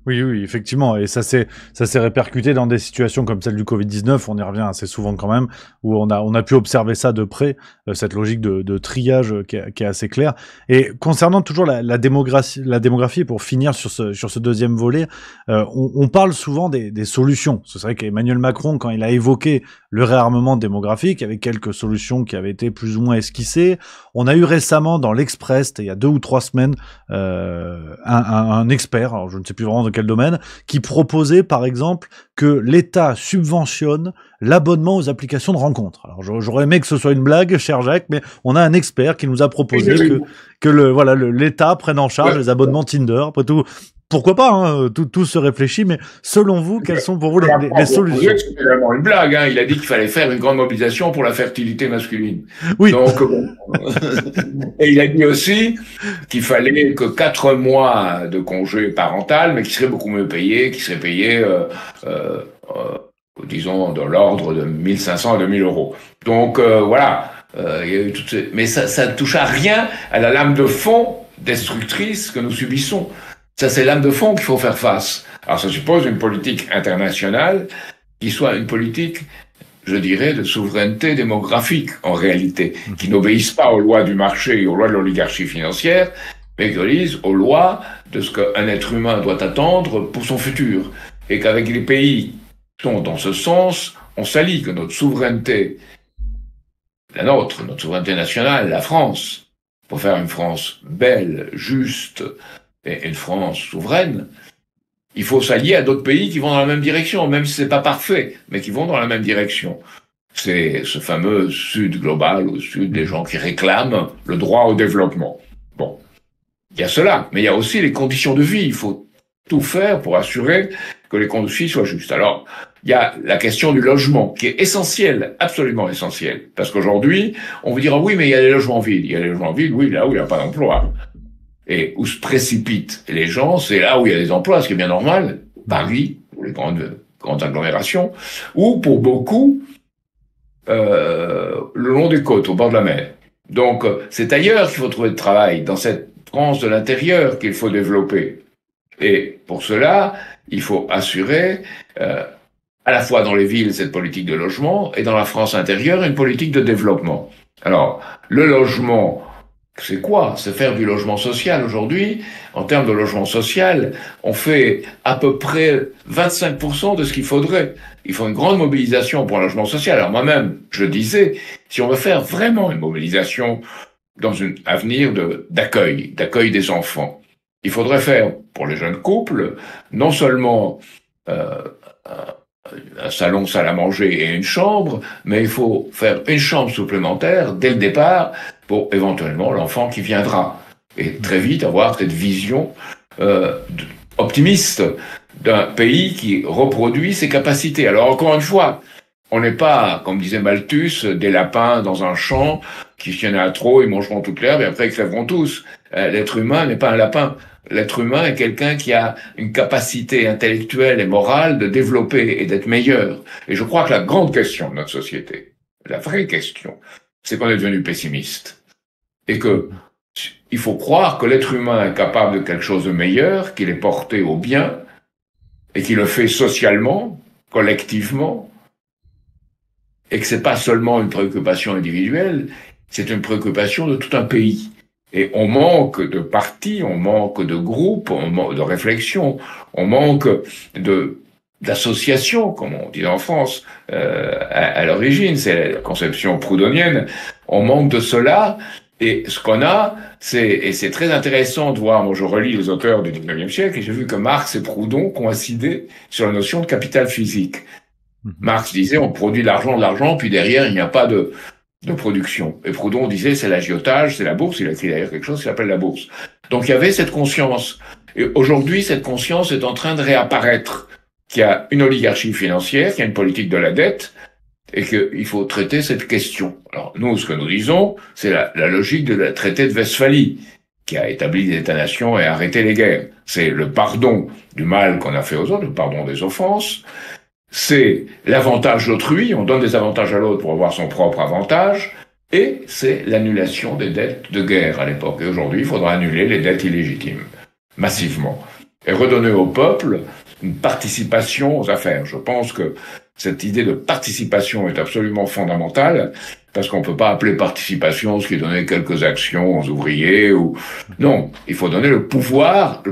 Oui, oui, effectivement, et ça s'est répercuté dans des situations comme celle du Covid-19, on y revient assez souvent quand même, où on a pu observer ça de près, cette logique de triage qui est assez claire. Et concernant toujours la démographie, pour finir sur ce deuxième volet, on parle souvent des solutions. C'est vrai qu'Emmanuel Macron, quand il a évoqué le réarmement démographique, avec quelques solutions qui avaient été plus ou moins esquissées, on a eu récemment dans l'Express, il y a 2 ou 3 semaines, un expert, alors je ne sais plus vraiment de quel domaine, qui proposait par exemple que l'État subventionne l'abonnement aux applications de rencontres. Alors j'aurais aimé que ce soit une blague, cher Jacques, mais on a un expert qui nous a proposé que l'État prenne en charge les abonnements Tinder. Après tout, pourquoi pas, hein, tout se réfléchit, mais selon vous, quelles sont pour vous les solutions?
C'est vraiment une blague, hein. Il a dit qu'il fallait faire une grande mobilisation pour la fertilité masculine.
Oui.
Donc, et il a dit aussi qu'il fallait que 4 mois de congé parental, mais qui seraient beaucoup mieux payés, qui seraient payés, disons, dans l'ordre de 1500 à 2000 euros. Donc, voilà. Il y a eu toutes ces... Mais ça ne touche à rien à la lame de fond destructrice que nous subissons. Ça, c'est l'âme de fond qu'il faut faire face. Alors, ça suppose une politique internationale qui soit une politique, je dirais, de souveraineté démographique, en réalité, qui n'obéisse pas aux lois du marché et aux lois de l'oligarchie financière, mais qui obéisse aux lois de ce qu'un être humain doit attendre pour son futur. Et qu'avec les pays qui sont dans ce sens, on s'allie, que notre souveraineté, notre souveraineté nationale, la France, pour faire une France belle, juste, et une France souveraine, il faut s'allier à d'autres pays qui vont dans la même direction, même si c'est pas parfait, mais qui vont dans la même direction. C'est ce fameux Sud global, au Sud des gens qui réclament le droit au développement. Bon. Il y a cela, mais il y a aussi les conditions de vie. Il faut tout faire pour assurer que les conditions de vie soient justes. Alors, il y a la question du logement, qui est essentielle, absolument essentielle. Parce qu'aujourd'hui, on vous dira, oui, mais il y a des logements vides. Il y a des logements vides, oui, là où il n'y a pas d'emploi. Et où se précipitent les gens, c'est là où il y a des emplois, ce qui est bien normal. Paris, pour les grandes agglomérations, ou pour beaucoup, le long des côtes, au bord de la mer. Donc, c'est ailleurs qu'il faut trouver du travail, dans cette France de l'intérieur qu'il faut développer. Et pour cela, il faut assurer, à la fois dans les villes, cette politique de logement, et dans la France intérieure, une politique de développement. Alors, le logement, c'est quoi? C'est faire du logement social. Aujourd'hui, en termes de logement social, on fait à peu près 25% de ce qu'il faudrait. Il faut une grande mobilisation pour un logement social. Alors moi-même, je disais, si on veut faire vraiment une mobilisation dans un avenir d'accueil des enfants, il faudrait faire, pour les jeunes couples, non seulement un salon, salle à manger et une chambre, mais il faut faire une chambre supplémentaire dès le départ pour éventuellement l'enfant qui viendra. Et très vite avoir cette vision optimiste d'un pays qui reproduit ses capacités. Alors encore une fois, on n'est pas, comme disait Malthus, des lapins dans un champ qui s'il y en a trop, ils mangeront toute l'herbe et après ils crèveront tous. L'être humain n'est pas un lapin. L'être humain est quelqu'un qui a une capacité intellectuelle et morale de développer et d'être meilleur. Et je crois que la grande question de notre société, la vraie question, c'est qu'on est devenu pessimiste. Et que il faut croire que l'être humain est capable de quelque chose de meilleur, qu'il est porté au bien, et qu'il le fait socialement, collectivement, et que c'est pas seulement une préoccupation individuelle, c'est une préoccupation de tout un pays. Et on manque de partis, on manque de groupes, on manque de réflexion, on manque d'associations, comme on dit en France, à l'origine, c'est la conception proudhonienne. On manque de cela, et ce qu'on a, et c'est très intéressant de voir, moi je relis les auteurs du 19e siècle, et j'ai vu que Marx et Proudhon coïncidaient sur la notion de capital physique. Marx disait, on produit de l'argent, puis derrière, il n'y a pas de production. Et Proudhon disait, c'est l'agiotage, c'est la bourse, il a écrit d'ailleurs quelque chose qui s'appelle la bourse. Donc il y avait cette conscience. Et aujourd'hui, cette conscience est en train de réapparaître, qu'il y a une oligarchie financière, qu'il y a une politique de la dette, et qu'il faut traiter cette question. Alors nous, ce que nous disons, c'est la logique de la traité de Westphalie, qui a établi des États-nations et arrêté les guerres. C'est le pardon du mal qu'on a fait aux autres, le pardon des offenses, c'est l'avantage d'autrui, on donne des avantages à l'autre pour avoir son propre avantage, et c'est l'annulation des dettes de guerre à l'époque. Et aujourd'hui, il faudra annuler les dettes illégitimes, massivement, et redonner au peuple une participation aux affaires. Je pense que cette idée de participation est absolument fondamentale, parce qu'on ne peut pas appeler participation ce qui est donner quelques actions aux ouvriers ou... Non, il faut donner le pouvoir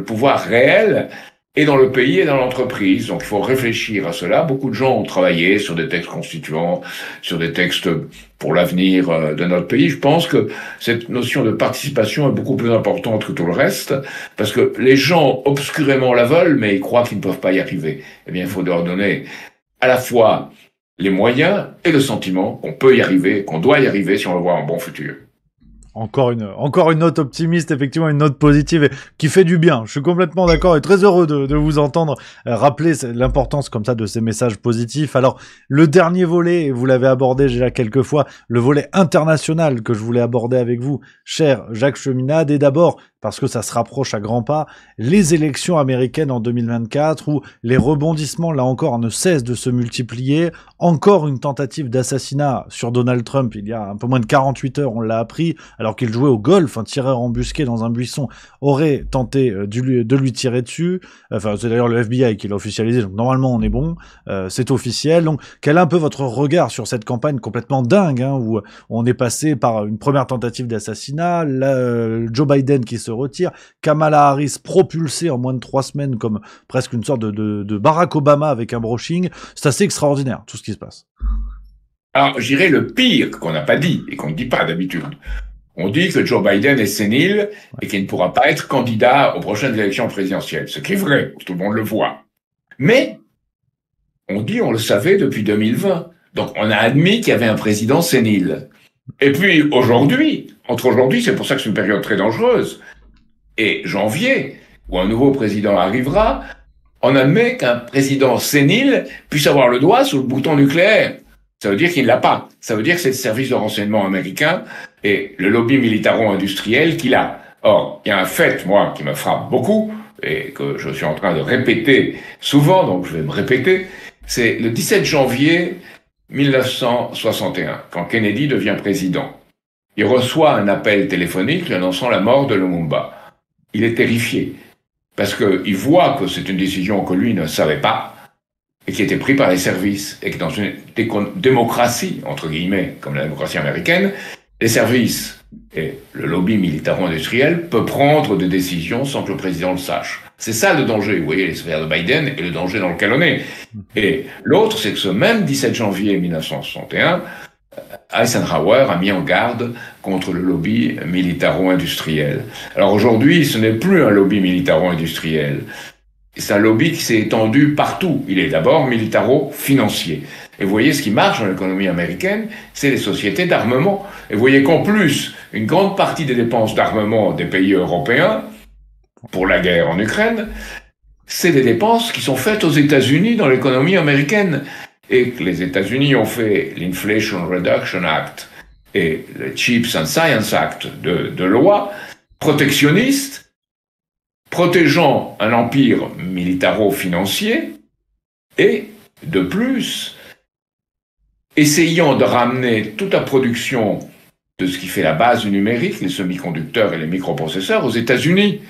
réel, et dans le pays et dans l'entreprise. Donc il faut réfléchir à cela. Beaucoup de gens ont travaillé sur des textes constituants, sur des textes pour l'avenir de notre pays. Je pense que cette notion de participation est beaucoup plus importante que tout le reste, parce que les gens obscurément la veulent, mais ils croient qu'ils ne peuvent pas y arriver. Eh bien, il faut leur donner à la fois les moyens et le sentiment qu'on peut y arriver, qu'on doit y arriver si on veut voir un bon futur.
Encore une note optimiste, effectivement, une note positive et qui fait du bien. Je suis complètement d'accord et très heureux de vous entendre rappeler l'importance comme ça de ces messages positifs. Alors, le dernier volet, et vous l'avez abordé déjà quelques fois, le volet international que je voulais aborder avec vous, cher Jacques Cheminade, et d'abord, parce que ça se rapproche à grands pas, les élections américaines en 2024 où les rebondissements, là encore, ne cessent de se multiplier. Encore une tentative d'assassinat sur Donald Trump il y a un peu moins de 48 heures, on l'a appris, alors qu'il jouait au golf, un tireur embusqué dans un buisson aurait tenté de lui tirer dessus. Enfin, c'est d'ailleurs le FBI qui l'a officialisé, donc normalement on est bon, c'est officiel. Donc, quel est un peu votre regard sur cette campagne complètement dingue, hein, où on est passé par une première tentative d'assassinat, Joe Biden qui se retire, Kamala Harris propulsée en moins de 3 semaines comme presque une sorte de Barack Obama avec un brushing. C'est assez extraordinaire, tout ce qui se passe.
Alors, j'irais le pire qu'on n'a pas dit et qu'on ne dit pas d'habitude. On dit que Joe Biden est sénile et qu'il ne pourra pas être candidat aux prochaines élections présidentielles. Ce qui est vrai, tout le monde le voit. Mais, on le savait depuis 2020. Donc, on a admis qu'il y avait un président sénile. Et puis, entre aujourd'hui, c'est pour ça que c'est une période très dangereuse, et janvier, où un nouveau président arrivera, on admet qu'un président sénile puisse avoir le doigt sur le bouton nucléaire. Ça veut dire qu'il ne l'a pas. Ça veut dire que c'est le service de renseignement américain et le lobby militaro-industriel qu'il a. Or, il y a un fait, moi, qui me frappe beaucoup, et que je suis en train de répéter souvent, donc je vais me répéter, c'est le 17 janvier 1961, quand Kennedy devient président. Il reçoit un appel téléphonique lui annonçant la mort de Lumumba. Il est terrifié, parce qu'il voit que c'est une décision que lui ne savait pas, et qui était prise par les services, et que dans une démocratie, entre guillemets, comme la démocratie américaine, les services et le lobby militaro-industriel peut prendre des décisions sans que le président le sache. C'est ça le danger, vous voyez, les sphères de Biden et le danger dans lequel on est. Et l'autre, c'est que ce même 17 janvier 1961, Eisenhower a mis en garde contre le lobby militaro-industriel. Alors aujourd'hui, ce n'est plus un lobby militaro-industriel. C'est un lobby qui s'est étendu partout. Il est d'abord militaro-financier. Et vous voyez, ce qui marche dans l'économie américaine, c'est les sociétés d'armement. Et vous voyez qu'en plus, une grande partie des dépenses d'armement des pays européens, pour la guerre en Ukraine, c'est des dépenses qui sont faites aux États-Unis dans l'économie américaine. Et que les États-Unis ont fait l'Inflation Reduction Act et le Chips and Science Act de loi protectionnistes, protégeant un empire militaro-financier et, de plus, essayant de ramener toute la production de ce qui fait la base du numérique, les semi-conducteurs et les microprocesseurs, aux États-Unis.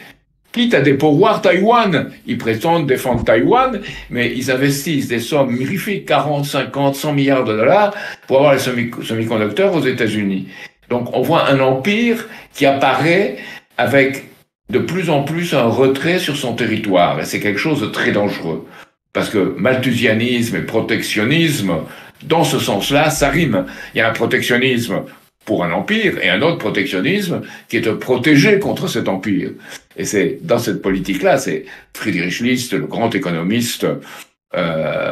Quitte à dépourvoir Taïwan. Ils prétendent défendre Taïwan, mais ils investissent des sommes mirifiques, 40, 50, 100 milliards de dollars, pour avoir les semi-conducteurs aux États-Unis. Donc on voit un empire qui apparaît avec de plus en plus un retrait sur son territoire. Et c'est quelque chose de très dangereux. Parce que malthusianisme et protectionnisme, dans ce sens-là, ça rime. Il y a un protectionnisme pour un empire et un autre protectionnisme qui est de protéger contre cet empire. Et c'est dans cette politique-là, c'est Friedrich List, le grand économiste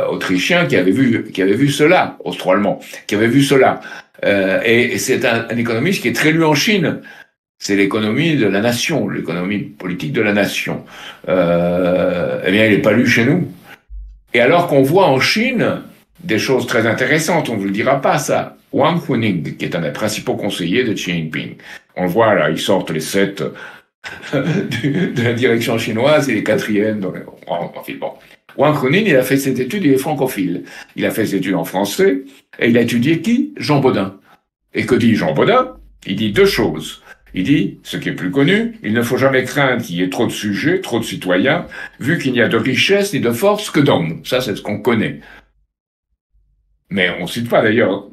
autrichien, qui avait vu cela, austro-allemand, qui avait vu cela. Et c'est un économiste qui est très lu en Chine. C'est l'économie de la nation, l'économie politique de la nation. Eh bien, il n'est pas lu chez nous. Et alors qu'on voit en Chine des choses très intéressantes, on ne vous le dira pas ça. Wang Huning, qui est un des principaux conseillers de Xi Jinping. On le voit là, ils sortent les 7 de la direction chinoise, il est 4e. Donc, bon. Wang Huning, il a fait ses études, il est francophile. Il a fait ses études en français, et il a étudié qui? Jean Bodin. Et que dit Jean Bodin? Il dit deux choses. Il dit, ce qui est plus connu, il ne faut jamais craindre qu'il y ait trop de sujets, trop de citoyens, vu qu'il n'y a de richesse ni de force que d'hommes. Ça, c'est ce qu'on connaît. Mais on ne cite pas d'ailleurs,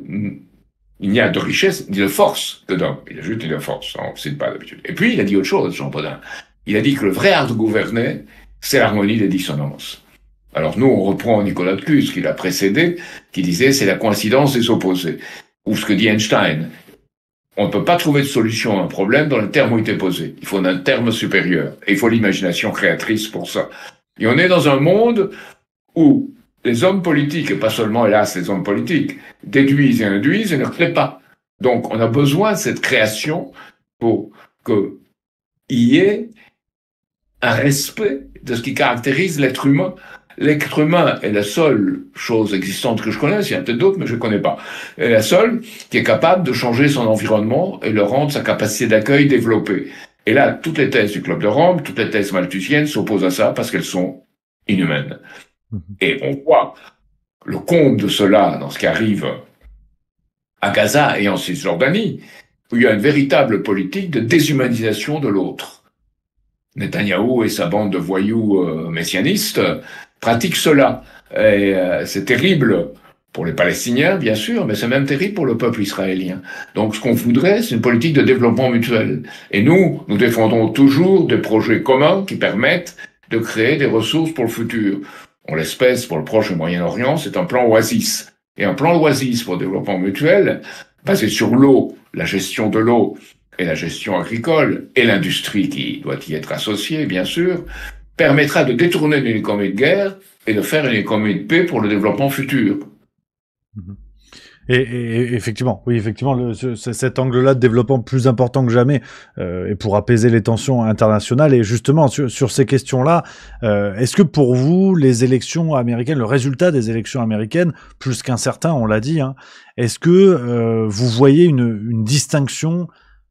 il n'y a de richesse ni de force que d'hommes. Il ajoute ni de force, on ne cite pas d'habitude. Et puis, il a dit autre chose, Jean Bodin. Il a dit que le vrai art de gouverner, c'est l'harmonie des dissonances. Alors nous, on reprend Nicolas de Cluse, qui l'a précédé, qui disait c'est la coïncidence des opposés. Ou ce que dit Einstein. On ne peut pas trouver de solution à un problème dans le terme où il est posé. Il faut un terme supérieur. Et il faut l'imagination créatrice pour ça. Et on est dans un monde où les hommes politiques, et pas seulement, hélas, les hommes politiques, déduisent et induisent et ne créent pas. Donc on a besoin de cette création pour qu'il y ait un respect de ce qui caractérise l'être humain. L'être humain est la seule chose existante que je connaisse, il y en a peut-être d'autres, mais je ne connais pas. est la seule qui est capable de changer son environnement et le rendre sa capacité d'accueil développée. Et là, toutes les thèses du Club de Rome, toutes les thèses malthusiennes s'opposent à ça parce qu'elles sont inhumaines. Et on voit le compte de cela dans ce qui arrive à Gaza et en Cisjordanie, où il y a une véritable politique de déshumanisation de l'autre. Netanyahou et sa bande de voyous messianistes pratiquent cela. Et c'est terrible pour les Palestiniens, bien sûr, mais c'est même terrible pour le peuple israélien. Donc ce qu'on voudrait, c'est une politique de développement mutuel. Et nous défendons toujours des projets communs qui permettent de créer des ressources pour le futur. En l'espèce, pour le Proche et Moyen-Orient, c'est un plan Oasis. Et un plan Oasis pour le développement mutuel, basé sur l'eau, la gestion de l'eau, et la gestion agricole, et l'industrie qui doit y être associée, bien sûr, permettra de détourner une économie de guerre et de faire une économie de paix pour le développement futur.
Et effectivement, oui, effectivement, cet angle-là de développement plus important que jamais, et pour apaiser les tensions internationales. Et justement, sur ces questions-là, est-ce que pour vous, les élections américaines, le résultat des élections américaines, plus qu'incertain, on l'a dit, hein, est-ce que vous voyez une distinction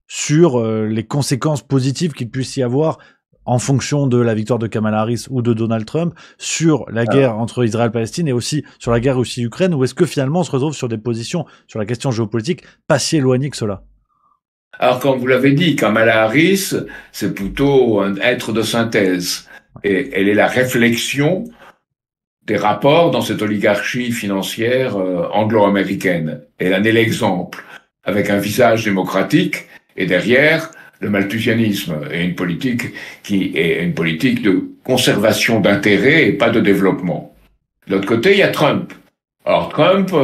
sur les conséquences positives qu'il puisse y avoir en fonction de la victoire de Kamala Harris ou de Donald Trump sur la guerre entre Israël et Palestine et aussi sur la guerre Russie-Ukraine, ou est-ce que finalement on se retrouve sur des positions sur la question géopolitique pas si éloignées que cela?
Alors, comme vous l'avez dit, Kamala Harris, c'est plutôt un être de synthèse. Et elle est la réflexion des rapports dans cette oligarchie financière anglo-américaine. Elle en est l'exemple, avec un visage démocratique et derrière le malthusianisme et une politique qui est une politique de conservation d'intérêts et pas de développement. De l'autre côté, il y a Trump. Alors Trump,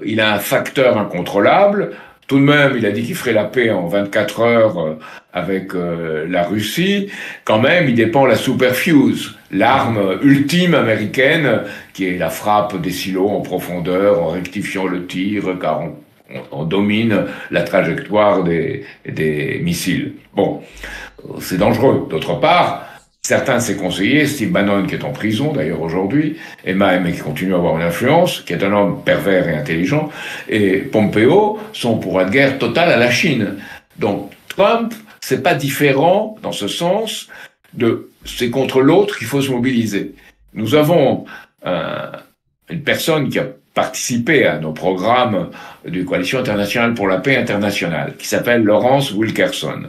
il a un facteur incontrôlable. Tout de même, il a dit qu'il ferait la paix en 24 heures avec la Russie. Quand même, il dépend la superfuse, l'arme ultime américaine, qui est la frappe des silos en profondeur, en rectifiant le tir, car on domine la trajectoire des missiles. Bon, c'est dangereux. D'autre part, certains de ses conseillers, Steve Bannon, qui est en prison d'ailleurs aujourd'hui, et Mahem, qui continue à avoir une influence, qui est un homme pervers et intelligent, et Pompeo sont pour une guerre totale à la Chine. Donc Trump, c'est pas différent dans ce sens de c'est contre l'autre qu'il faut se mobiliser. Nous avons une personne qui a participé à nos programmes de Coalition internationale pour la paix internationale, qui s'appelle Lawrence Wilkerson.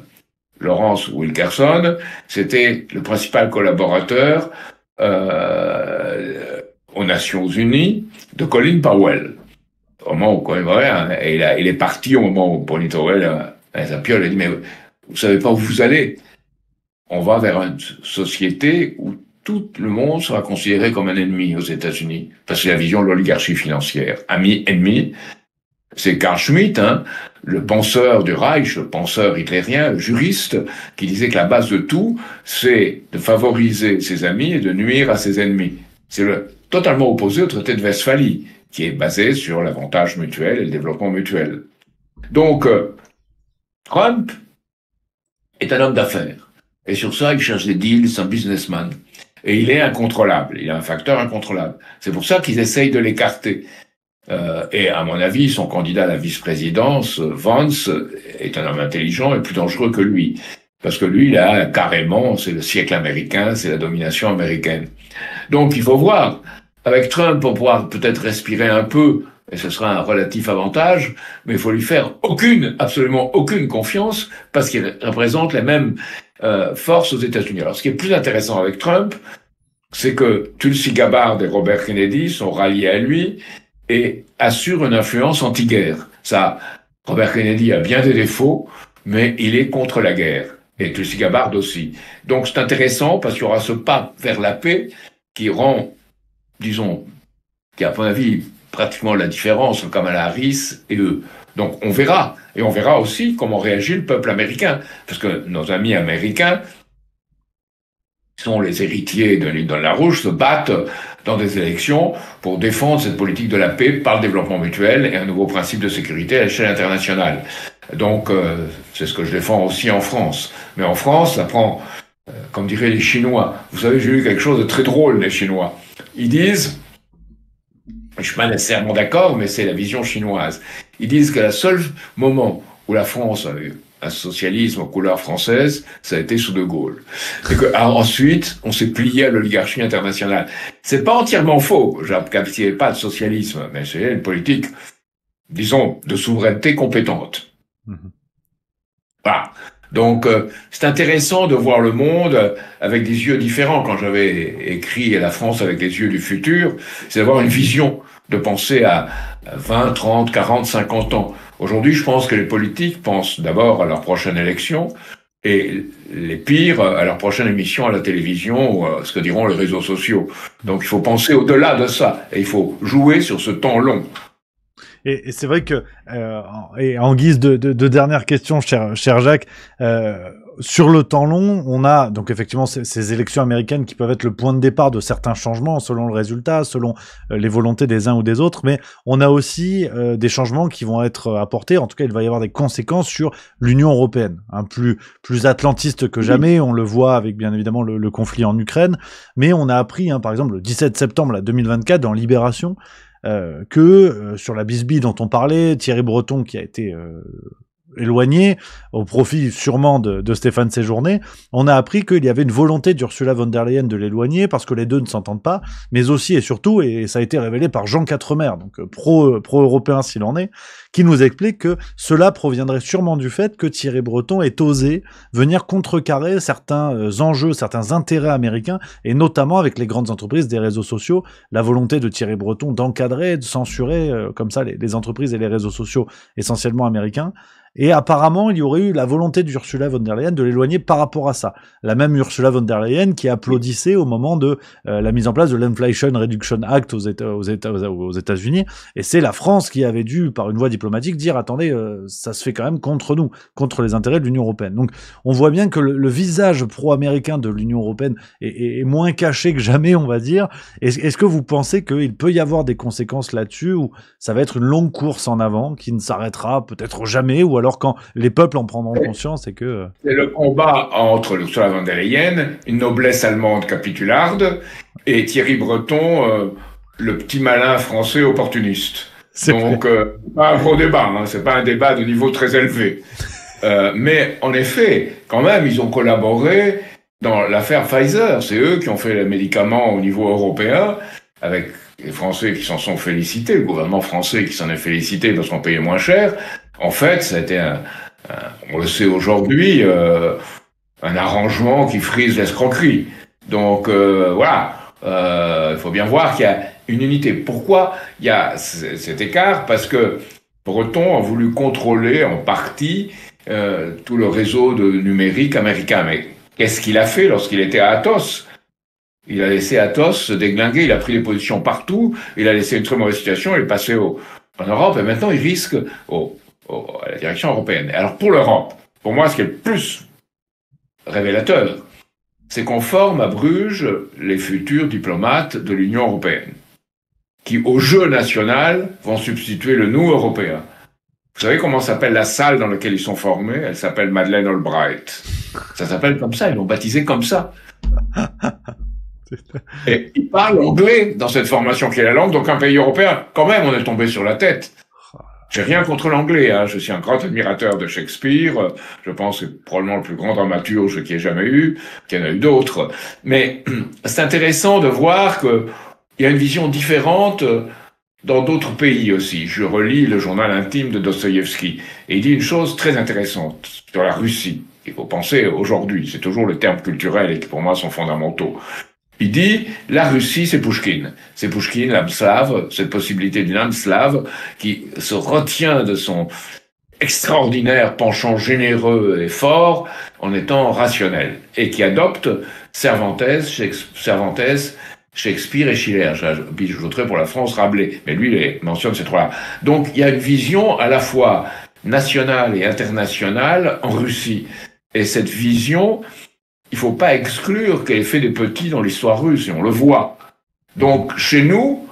Lawrence Wilkerson, c'était le principal collaborateur aux Nations Unies de Colin Powell. Au moment où Colin Powell, il est parti au moment où Colin Powell a sa piole, il a dit, mais vous savez pas où vous allez. On va vers une société où tout le monde sera considéré comme un ennemi aux États-Unis, parce que c'est la vision de l'oligarchie financière. Ami, ennemi, c'est Carl Schmitt, hein, le penseur du Reich, le penseur hitlérien, le juriste, qui disait que la base de tout, c'est de favoriser ses amis et de nuire à ses ennemis. C'est totalement opposé au traité de Westphalie, qui est basé sur l'avantage mutuel et le développement mutuel. Donc, Trump est un homme d'affaires. Et sur ça, il cherche des deals, c'est un businessman. Et il est incontrôlable, il a un facteur incontrôlable. C'est pour ça qu'ils essayent de l'écarter. Et à mon avis, son candidat à la vice-présidence, Vance, est un homme intelligent et plus dangereux que lui. Parce que lui, là, carrément, c'est le siècle américain, c'est la domination américaine. Donc il faut voir. Avec Trump, on pourra peut-être respirer un peu et ce sera un relatif avantage, mais il faut lui faire absolument aucune confiance, parce qu'il représente les mêmes forces aux États-Unis. Alors, ce qui est plus intéressant avec Trump, c'est que Tulsi Gabbard et Robert Kennedy sont ralliés à lui et assurent une influence anti-guerre. Ça, Robert Kennedy a bien des défauts, mais il est contre la guerre. Et Tulsi Gabbard aussi. Donc c'est intéressant parce qu'il y aura ce pas vers la paix qui rend, disons, qui à mon avis pratiquement la différence entre Kamala Harris et eux. Donc on verra. Et on verra aussi comment réagit le peuple américain. Parce que nos amis américains, qui sont les héritiers de l'île de la Rouge, se battent dans des élections pour défendre cette politique de la paix par le développement mutuel et un nouveau principe de sécurité à l'échelle internationale. Donc, c'est ce que je défends aussi en France. Mais en France, ça prend, comme diraient les Chinois. Vous savez, j'ai lu quelque chose de très drôle des Chinois. Ils disent, je suis pas nécessairement d'accord, mais c'est la vision chinoise. Ils disent que le seul moment où la France a eu un socialisme aux couleurs françaises, ça a été sous De Gaulle. Et que, ensuite, on s'est plié à l'oligarchie internationale. C'est pas entièrement faux. J'apprécie pas de socialisme, mais c'est une politique, disons, de souveraineté compétente. Voilà. Donc, c'est intéressant de voir le monde avec des yeux différents. Quand j'avais écrit La France avec les yeux du futur, c'est d'avoir une vision, de penser à 20, 30, 40, 50 ans. Aujourd'hui, je pense que les politiques pensent d'abord à leur prochaine élection et les pires à leur prochaine émission à la télévision ou à ce que diront les réseaux sociaux. Donc, il faut penser au-delà de ça et il faut jouer sur ce temps long.
Et c'est vrai que, et en guise de dernière question, cher Jacques, sur le temps long, on a donc effectivement ces élections américaines qui peuvent être le point de départ de certains changements selon le résultat, selon les volontés des uns ou des autres, mais on a aussi des changements qui vont être apportés. En tout cas, il va y avoir des conséquences sur l'Union européenne, hein, plus atlantiste que jamais. On le voit avec bien évidemment le conflit en Ukraine, mais on a appris, hein, par exemple, le 17 septembre 2024 dans Libération, que sur la bisbille dont on parlait, Thierry Breton qui a été éloigné au profit sûrement de Stéphane Séjourné, on a appris qu'il y avait une volonté d'Ursula von der Leyen de l'éloigner parce que les deux ne s'entendent pas, mais aussi et surtout, et ça a été révélé par Jean Quatremer, donc pro-européen s'il en est, qui nous explique que cela proviendrait sûrement du fait que Thierry Breton ait osé venir contrecarrer certains enjeux, certains intérêts américains, et notamment avec les grandes entreprises des réseaux sociaux, la volonté de Thierry Breton d'encadrer, de censurer comme ça les entreprises et les réseaux sociaux essentiellement américains. Et apparemment, il y aurait eu la volonté d'Ursula von der Leyen de l'éloigner par rapport à ça. La même Ursula von der Leyen qui applaudissait au moment de la mise en place de l'Inflation Reduction Act aux États-Unis. Et c'est la France qui avait dû, par une voie diplomatique, dire attendez, ça se fait quand même contre nous, contre les intérêts de l'Union européenne. Donc, on voit bien que le visage pro-américain de l'Union européenne est moins caché que jamais, on va dire. Est-ce que vous pensez qu'il peut y avoir des conséquences là-dessus, ou ça va être une longue course en avant qui ne s'arrêtera peut-être jamais, ou alors quand les peuples en prendront conscience et que...
C'est le combat entre Ursula von der Leyen, une noblesse allemande capitularde, et Thierry Breton, le petit malin français opportuniste. Donc, pas un gros débat, hein, c'est pas un débat de niveau très élevé. Mais en effet, quand même, ils ont collaboré dans l'affaire Pfizer. C'est eux qui ont fait les médicaments au niveau européen, avec les Français qui s'en sont félicités, le gouvernement français qui s'en est félicité parce qu'on payait moins cher. En fait, ça a été on le sait aujourd'hui, un arrangement qui frise l'escroquerie. Donc voilà, il faut bien voir qu'il y a une unité. Pourquoi il y a cet écart? Parce que Breton a voulu contrôler en partie tout le réseau de numérique américain. Mais qu'est-ce qu'il a fait lorsqu'il était à Athos? Il a laissé Athos se déglinguer, il a pris des positions partout, il a laissé une très mauvaise situation, il est passé en Europe, et maintenant il risque à la direction européenne. Alors pour l'Europe, pour moi, ce qui est le plus révélateur, c'est qu'on forme à Bruges les futurs diplomates de l'Union européenne, qui au jeu national vont substituer le nous européen. Vous savez comment s'appelle la salle dans laquelle ils sont formés? Elle s'appelle Madeleine Albright. Ça s'appelle comme ça, ils l'ont baptisé comme ça. Et ils parlent anglais dans cette formation qui est la langue, donc un pays européen, quand même, on est tombé sur la tête. J'ai rien contre l'anglais, hein. Je suis un grand admirateur de Shakespeare. Je pense que c'est probablement le plus grand dramaturge qu'il y ait jamais eu, qu'il y en a eu d'autres. Mais c'est intéressant de voir qu'il y a une vision différente dans d'autres pays aussi. Je relis le journal intime de Dostoïevski et il dit une chose très intéressante sur la Russie. Il faut penser aujourd'hui, c'est toujours le terme culturel et qui pour moi sont fondamentaux. Il dit, la Russie, c'est Pouchkine. C'est Pouchkine, l'âme slave, cette possibilité d'une âme slave qui se retient de son extraordinaire penchant généreux et fort en étant rationnel et qui adopte Cervantes, Shakespeare et Schiller. J'ajouterais pour la France Rabelais, mais lui il mentionne ces trois-là. Donc il y a une vision à la fois nationale et internationale en Russie. Et cette vision, il faut pas exclure qu'elle ait fait des petits dans l'histoire russe, et on le voit. Donc chez nous,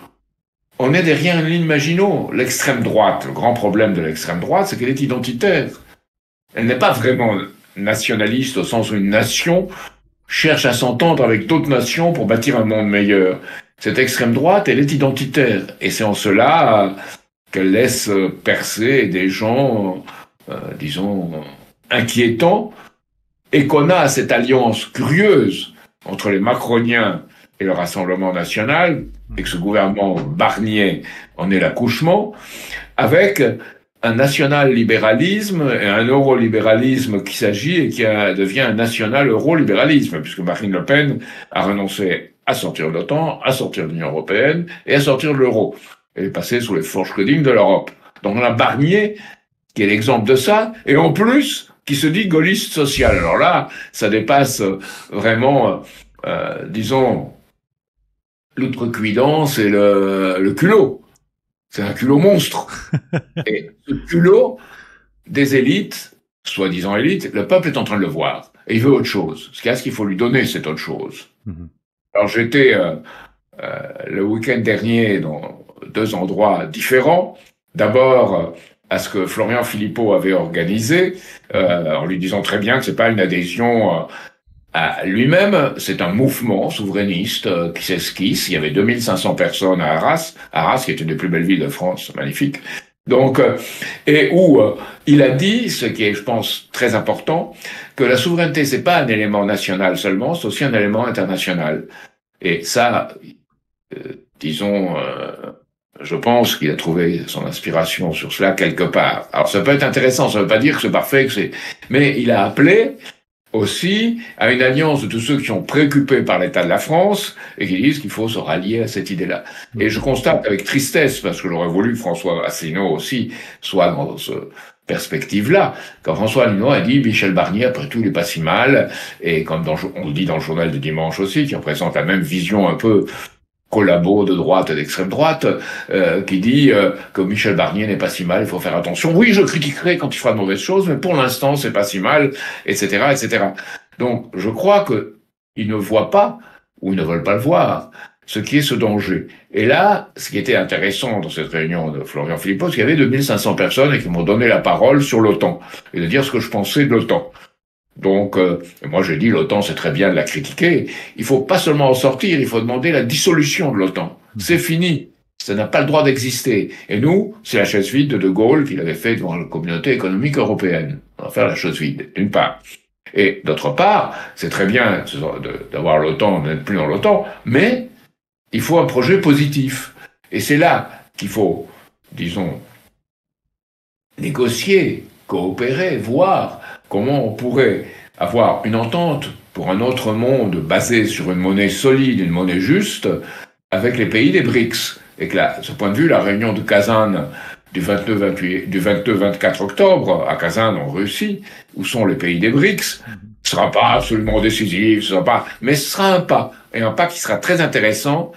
on est derrière une ligne Maginot. L'extrême droite, le grand problème de l'extrême droite, c'est qu'elle est identitaire. Elle n'est pas vraiment nationaliste au sens où une nation cherche à s'entendre avec d'autres nations pour bâtir un monde meilleur. Cette extrême droite, elle est identitaire. Et c'est en cela qu'elle laisse percer des gens, disons, inquiétants, et qu'on a cette alliance curieuse entre les macroniens et le Rassemblement national, et que ce gouvernement Barnier en est l'accouchement, avec un national-libéralisme et un eurolibéralisme qui s'agit et qui devient un national-eurolibéralisme, puisque Marine Le Pen a renoncé à sortir de l'OTAN, à sortir de l'Union européenne et à sortir de l'euro. Elle est passée sous les fourches codines de l'Europe. Donc on a Barnier, qui est l'exemple de ça, et en plus, qui se dit gaulliste social. Alors là, ça dépasse vraiment, disons, l'outrecuidance et le culot. C'est un culot monstre. Et ce culot des élites, soi-disant élites, le peuple est en train de le voir. Et il veut autre chose. Ce qu'il faut lui donner, c'est autre chose. Alors j'étais le week-end dernier dans 2 endroits différents. D'abord, à ce que Florian Philippot avait organisé, en lui disant très bien que c'est pas une adhésion à lui-même, c'est un mouvement souverainiste qui s'esquisse. Il y avait 2500 personnes à Arras qui est une des plus belles villes de France, magnifique. Donc, et où il a dit, ce qui est, je pense, très important, que la souveraineté, c'est pas un élément national seulement, c'est aussi un élément international. Et ça, disons, je pense qu'il a trouvé son inspiration sur cela quelque part. Alors, ça peut être intéressant, ça veut pas dire que c'est parfait, mais il a appelé aussi à une alliance de tous ceux qui sont préoccupés par l'état de la France et qui disent qu'il faut se rallier à cette idée-là. Et je constate avec tristesse, parce que j'aurais voulu que François Asselineau aussi soit dans ce perspective-là, quand François Asselineau a dit Michel Barnier, après tout, il n'est pas si mal, et comme on le dit dans le journal de dimanche aussi, qui représente la même vision un peu collabo de droite et d'extrême droite, qui dit que Michel Barnier n'est pas si mal, il faut faire attention. Oui, je critiquerai quand il fera de mauvaises choses, mais pour l'instant, c'est pas si mal, etc., etc. Donc, je crois que ils ne voient pas, ou ils ne veulent pas le voir, ce qui est ce danger. Et là, ce qui était intéressant dans cette réunion de Florian Philippot, c'est qu'il y avait 2500 personnes et qui m'ont donné la parole sur l'OTAN, et de dire ce que je pensais de l'OTAN. Donc, moi j'ai dit l'OTAN c'est très bien de la critiquer. Il faut pas seulement en sortir, il faut demander la dissolution de l'OTAN. C'est fini, ça n'a pas le droit d'exister. Et nous, c'est la chaise vide de Gaulle qu'il avait fait devant la communauté économique européenne. On va faire la chose vide, d'une part. Et d'autre part, c'est très bien d'avoir l'OTAN, d'être plus dans l'OTAN, mais il faut un projet positif. Et c'est là qu'il faut, disons, négocier, coopérer, voir comment on pourrait avoir une entente pour un autre monde basé sur une monnaie solide, une monnaie juste, avec les pays des BRICS. Et que là, de ce point de vue, la réunion de Kazan du 22-24 octobre, à Kazan, en Russie, où sont les pays des BRICS, ne sera pas absolument décisif, mais ce sera un pas. Et un pas qui sera très intéressant,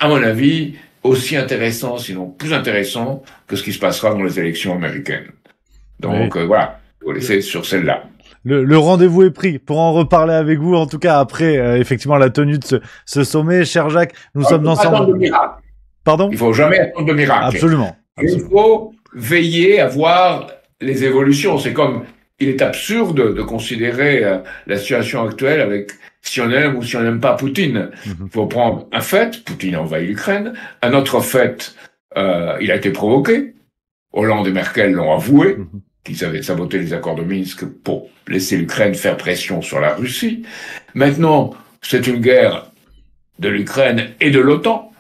à mon avis, aussi intéressant, sinon plus intéressant, que ce qui se passera dans les élections américaines. Donc, voilà. Je vais vous laisser sur celle-là.
Le rendez-vous est pris pour en reparler avec vous, en tout cas après effectivement la tenue de ce sommet. Cher Jacques, nous sommes ensemble. Pardon ?
Il faut jamais attendre de miracle.
Absolument.
Il faut veiller à voir les évolutions. C'est comme, il est absurde de considérer la situation actuelle avec si on aime ou si on n'aime pas Poutine. Il faut prendre un fait, Poutine a envahi l'Ukraine. Un autre fait, il a été provoqué. Hollande et Merkel l'ont avoué. Qu'ils avaient saboté les accords de Minsk pour laisser l'Ukraine faire pression sur la Russie. Maintenant, c'est une guerre de l'Ukraine et de l'OTAN.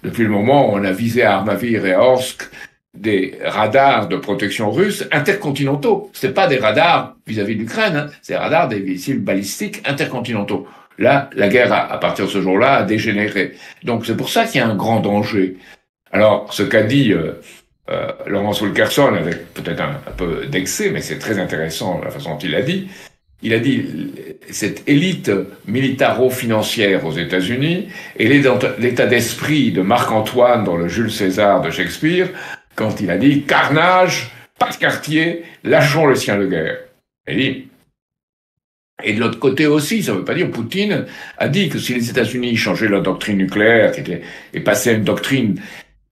depuis le moment où on a visé à Armavir et à Orsk des radars de protection russes intercontinentaux. C'était pas des radars vis-à-vis de l'Ukraine, hein, c'est des radars des missiles balistiques intercontinentaux. Là, la guerre, à partir de ce jour-là, a dégénéré. Donc c'est pour ça qu'il y a un grand danger. Alors, ce qu'a dit Laurence Wilkerson, avec peut-être un peu d'excès, mais c'est très intéressant la façon dont il a dit, cette élite militaro-financière aux États-Unis et l'état d'esprit de Marc-Antoine dans le Jules César de Shakespeare, quand il a dit « Carnage, pas de quartier, lâchons le sien de guerre ». Et de l'autre côté aussi, ça ne veut pas dire, Poutine a dit que si les États-Unis changeaient leur doctrine nucléaire et passaient à une doctrine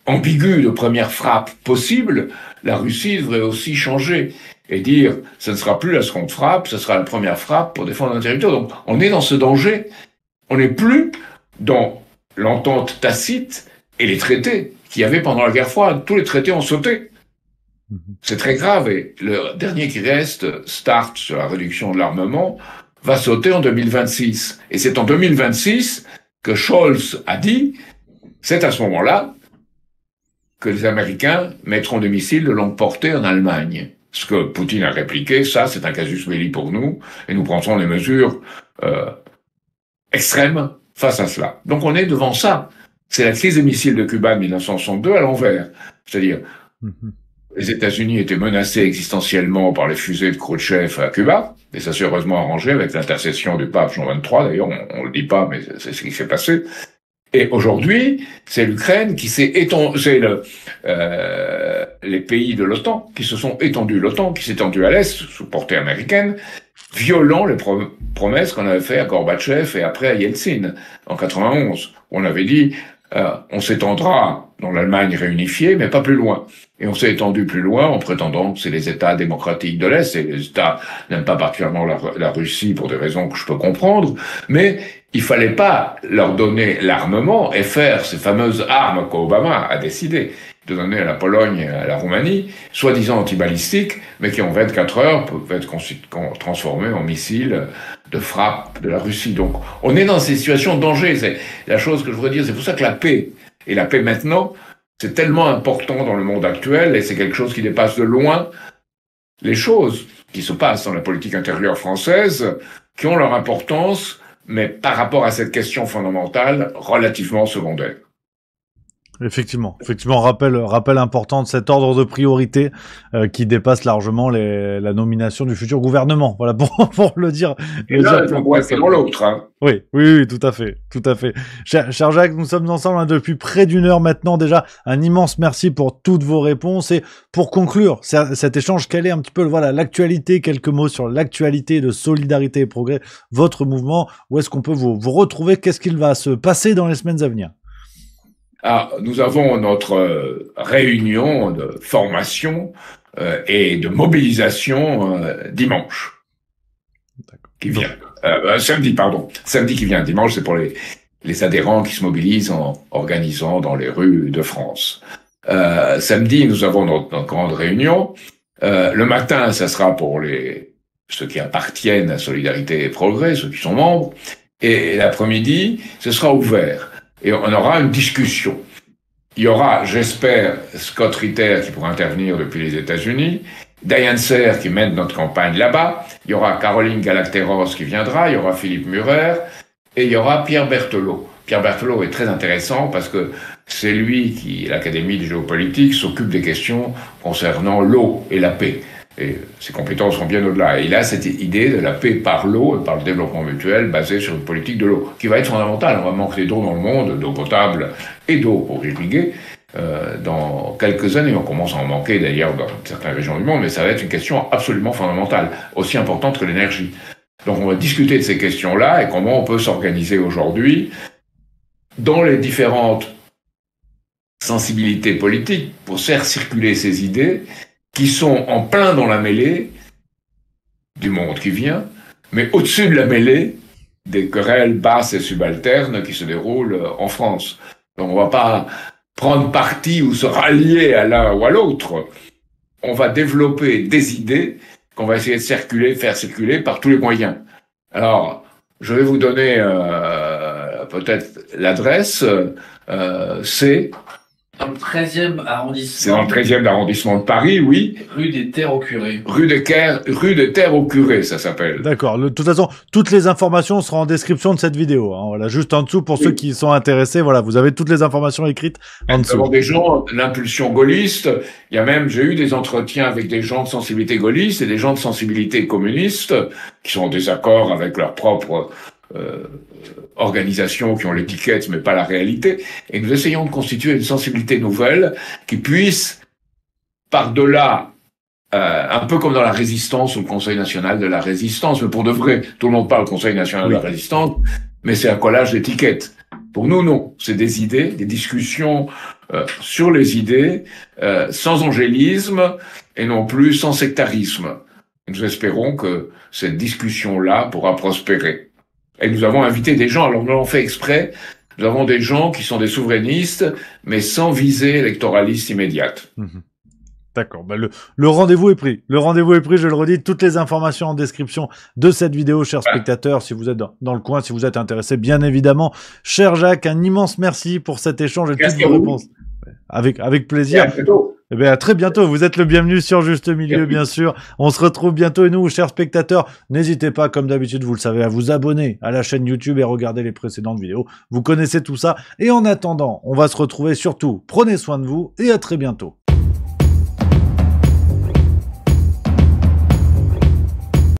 ambiguë de première frappe possible, la Russie devrait aussi changer et dire ce ne sera plus la seconde frappe, ce sera la première frappe pour défendre un territoire. Donc on est dans ce danger. On n'est plus dans l'entente tacite et les traités qu'il y avait pendant la guerre froide. Tous les traités ont sauté. C'est très grave. Et le dernier qui reste, START sur la réduction de l'armement, va sauter en 2026. Et c'est en 2026 que Scholz a dit, c'est à ce moment-là que les Américains mettront des missiles de longue portée en Allemagne. Ce que Poutine a répliqué, ça c'est un casus belli pour nous, et nous prendrons des mesures extrêmes face à cela. Donc on est devant ça. C'est la crise des missiles de Cuba de 1962 à l'envers. C'est-à-dire, les États-Unis étaient menacés existentiellement par les fusées de Khrouchtchev à Cuba, et ça s'est heureusement arrangé avec l'intercession du pape Jean XXIII, d'ailleurs on le dit pas, mais c'est ce qui s'est passé. Et aujourd'hui, c'est l'Ukraine qui s'est étendue, c'est les pays de l'OTAN qui se sont étendus, l'OTAN qui s'est étendue à l'Est, sous portée américaine, violant les promesses qu'on avait fait à Gorbatchev et après à Yeltsin, en 91. On avait dit, on s'étendra dans l'Allemagne réunifiée, mais pas plus loin. Et on s'est étendu plus loin en prétendant que c'est les États démocratiques de l'Est, et les États n'aiment pas particulièrement la Russie pour des raisons que je peux comprendre, mais il fallait pas leur donner l'armement et faire ces fameuses armes qu'Obama a décidé de donner à la Pologne et à la Roumanie, soi-disant antibalistiques, mais qui en 24 heures peuvent être transformées en missiles de frappe de la Russie. Donc on est dans ces situations de danger, c'est la chose que je voudrais dire, c'est pour ça que la paix, et la paix maintenant, c'est tellement important dans le monde actuel, et c'est quelque chose qui dépasse de loin les choses qui se passent dans la politique intérieure française, qui ont leur importance, mais par rapport à cette question fondamentale, relativement secondaire.
Effectivement, rappel important de cet ordre de priorité qui dépasse largement la nomination du futur gouvernement. Voilà pour le dire.
Et là, on voit c'est dans l'autre. Hein.
Oui, tout à fait. Cher Jacques, nous sommes ensemble depuis près d'une heure maintenant déjà. Un immense merci pour toutes vos réponses et pour conclure cet échange, quelle est un petit peu l'actualité, quelques mots sur l'actualité de Solidarité et Progrès, votre mouvement. Où est-ce qu'on peut vous retrouver? Qu'est-ce qu'il va se passer dans les semaines à venir?
Nous avons notre réunion de formation et de mobilisation dimanche qui vient. Samedi qui vient. Dimanche, c'est pour les adhérents qui se mobilisent en organisant dans les rues de France. Samedi, nous avons notre grande réunion. Le matin, ça sera pour ceux qui appartiennent à Solidarité et Progrès, ceux qui sont membres. Et l'après-midi, ce sera ouvert. Et on aura une discussion. Il y aura, j'espère, Scott Ritter qui pourra intervenir depuis les États-Unis, Diane Serre qui mène notre campagne là-bas, il y aura Caroline Galacteros qui viendra, il y aura Philippe Murer, et il y aura Pierre Berthelot. Pierre Berthelot est très intéressant parce que c'est lui qui, à l'Académie de géopolitique, s'occupe des questions concernant l'eau et la paix. Et ses compétences sont bien au-delà. Et il a cette idée de la paix par l'eau et par le développement mutuel basé sur une politique de l'eau, qui va être fondamentale. On va manquer d'eau dans le monde, d'eau potable et d'eau pour irriguer. Dans quelques années, on commence à en manquer d'ailleurs dans certaines régions du monde, mais ça va être une question absolument fondamentale, aussi importante que l'énergie. Donc on va discuter de ces questions-là et comment on peut s'organiser aujourd'hui dans les différentes sensibilités politiques pour faire circuler ces idées qui sont en plein dans la mêlée du monde qui vient, mais au-dessus de la mêlée des querelles basses et subalternes qui se déroulent en France. Donc on va pas prendre parti ou se rallier à l'un ou à l'autre. On va développer des idées qu'on va essayer de faire circuler par tous les moyens. Alors, je vais vous donner peut-être l'adresse. c'est
Dans le 13e
dans
arrondissement,
le 13e arrondissement de Paris, oui.
rue des Terres au Curé.
Rue de Terre au Curé, ça s'appelle.
D'accord. De toute façon, toutes les informations seront en description de cette vidéo. Hein. Voilà, juste en dessous pour ceux qui sont intéressés. Voilà, vous avez toutes les informations écrites en
Nous
dessous.
avons des gens d'impulsion gaulliste. Il y a même, j'ai eu des entretiens avec des gens de sensibilité gaulliste et des gens de sensibilité communiste qui sont en désaccord avec leur propre organisation, qui ont l'étiquette mais pas la réalité. Et nous essayons de constituer une sensibilité nouvelle qui puisse, par-delà, un peu comme dans la résistance ou le Conseil national de la résistance, mais pour de vrai, tout le monde parle Conseil national de la résistance, mais c'est un collage d'étiquettes. Pour nous, non. C'est des idées, des discussions sur les idées, sans angélisme et non plus sans sectarisme. Nous espérons que cette discussion-là pourra prospérer. Et nous avons invité des gens, alors nous l'avons fait exprès, nous avons des gens qui sont des souverainistes, mais sans visée électoraliste immédiate.
D'accord. Bah le rendez-vous est pris. Le rendez-vous est pris, je le redis. Toutes les informations en description de cette vidéo, chers spectateurs. Si vous êtes dans le coin, si vous êtes intéressés, bien évidemment. Cher Jacques, un immense merci pour cet échange et toutes vos réponses. Avec plaisir.
Et à bientôt.
Eh bien, à très bientôt. Vous êtes le bienvenu sur Juste Milieu, bien sûr. On se retrouve bientôt. Et nous, chers spectateurs, n'hésitez pas, comme d'habitude, vous le savez, à vous abonner à la chaîne YouTube et regarder les précédentes vidéos. Vous connaissez tout ça. Et en attendant, on va se retrouver surtout. Prenez soin de vous et à très bientôt.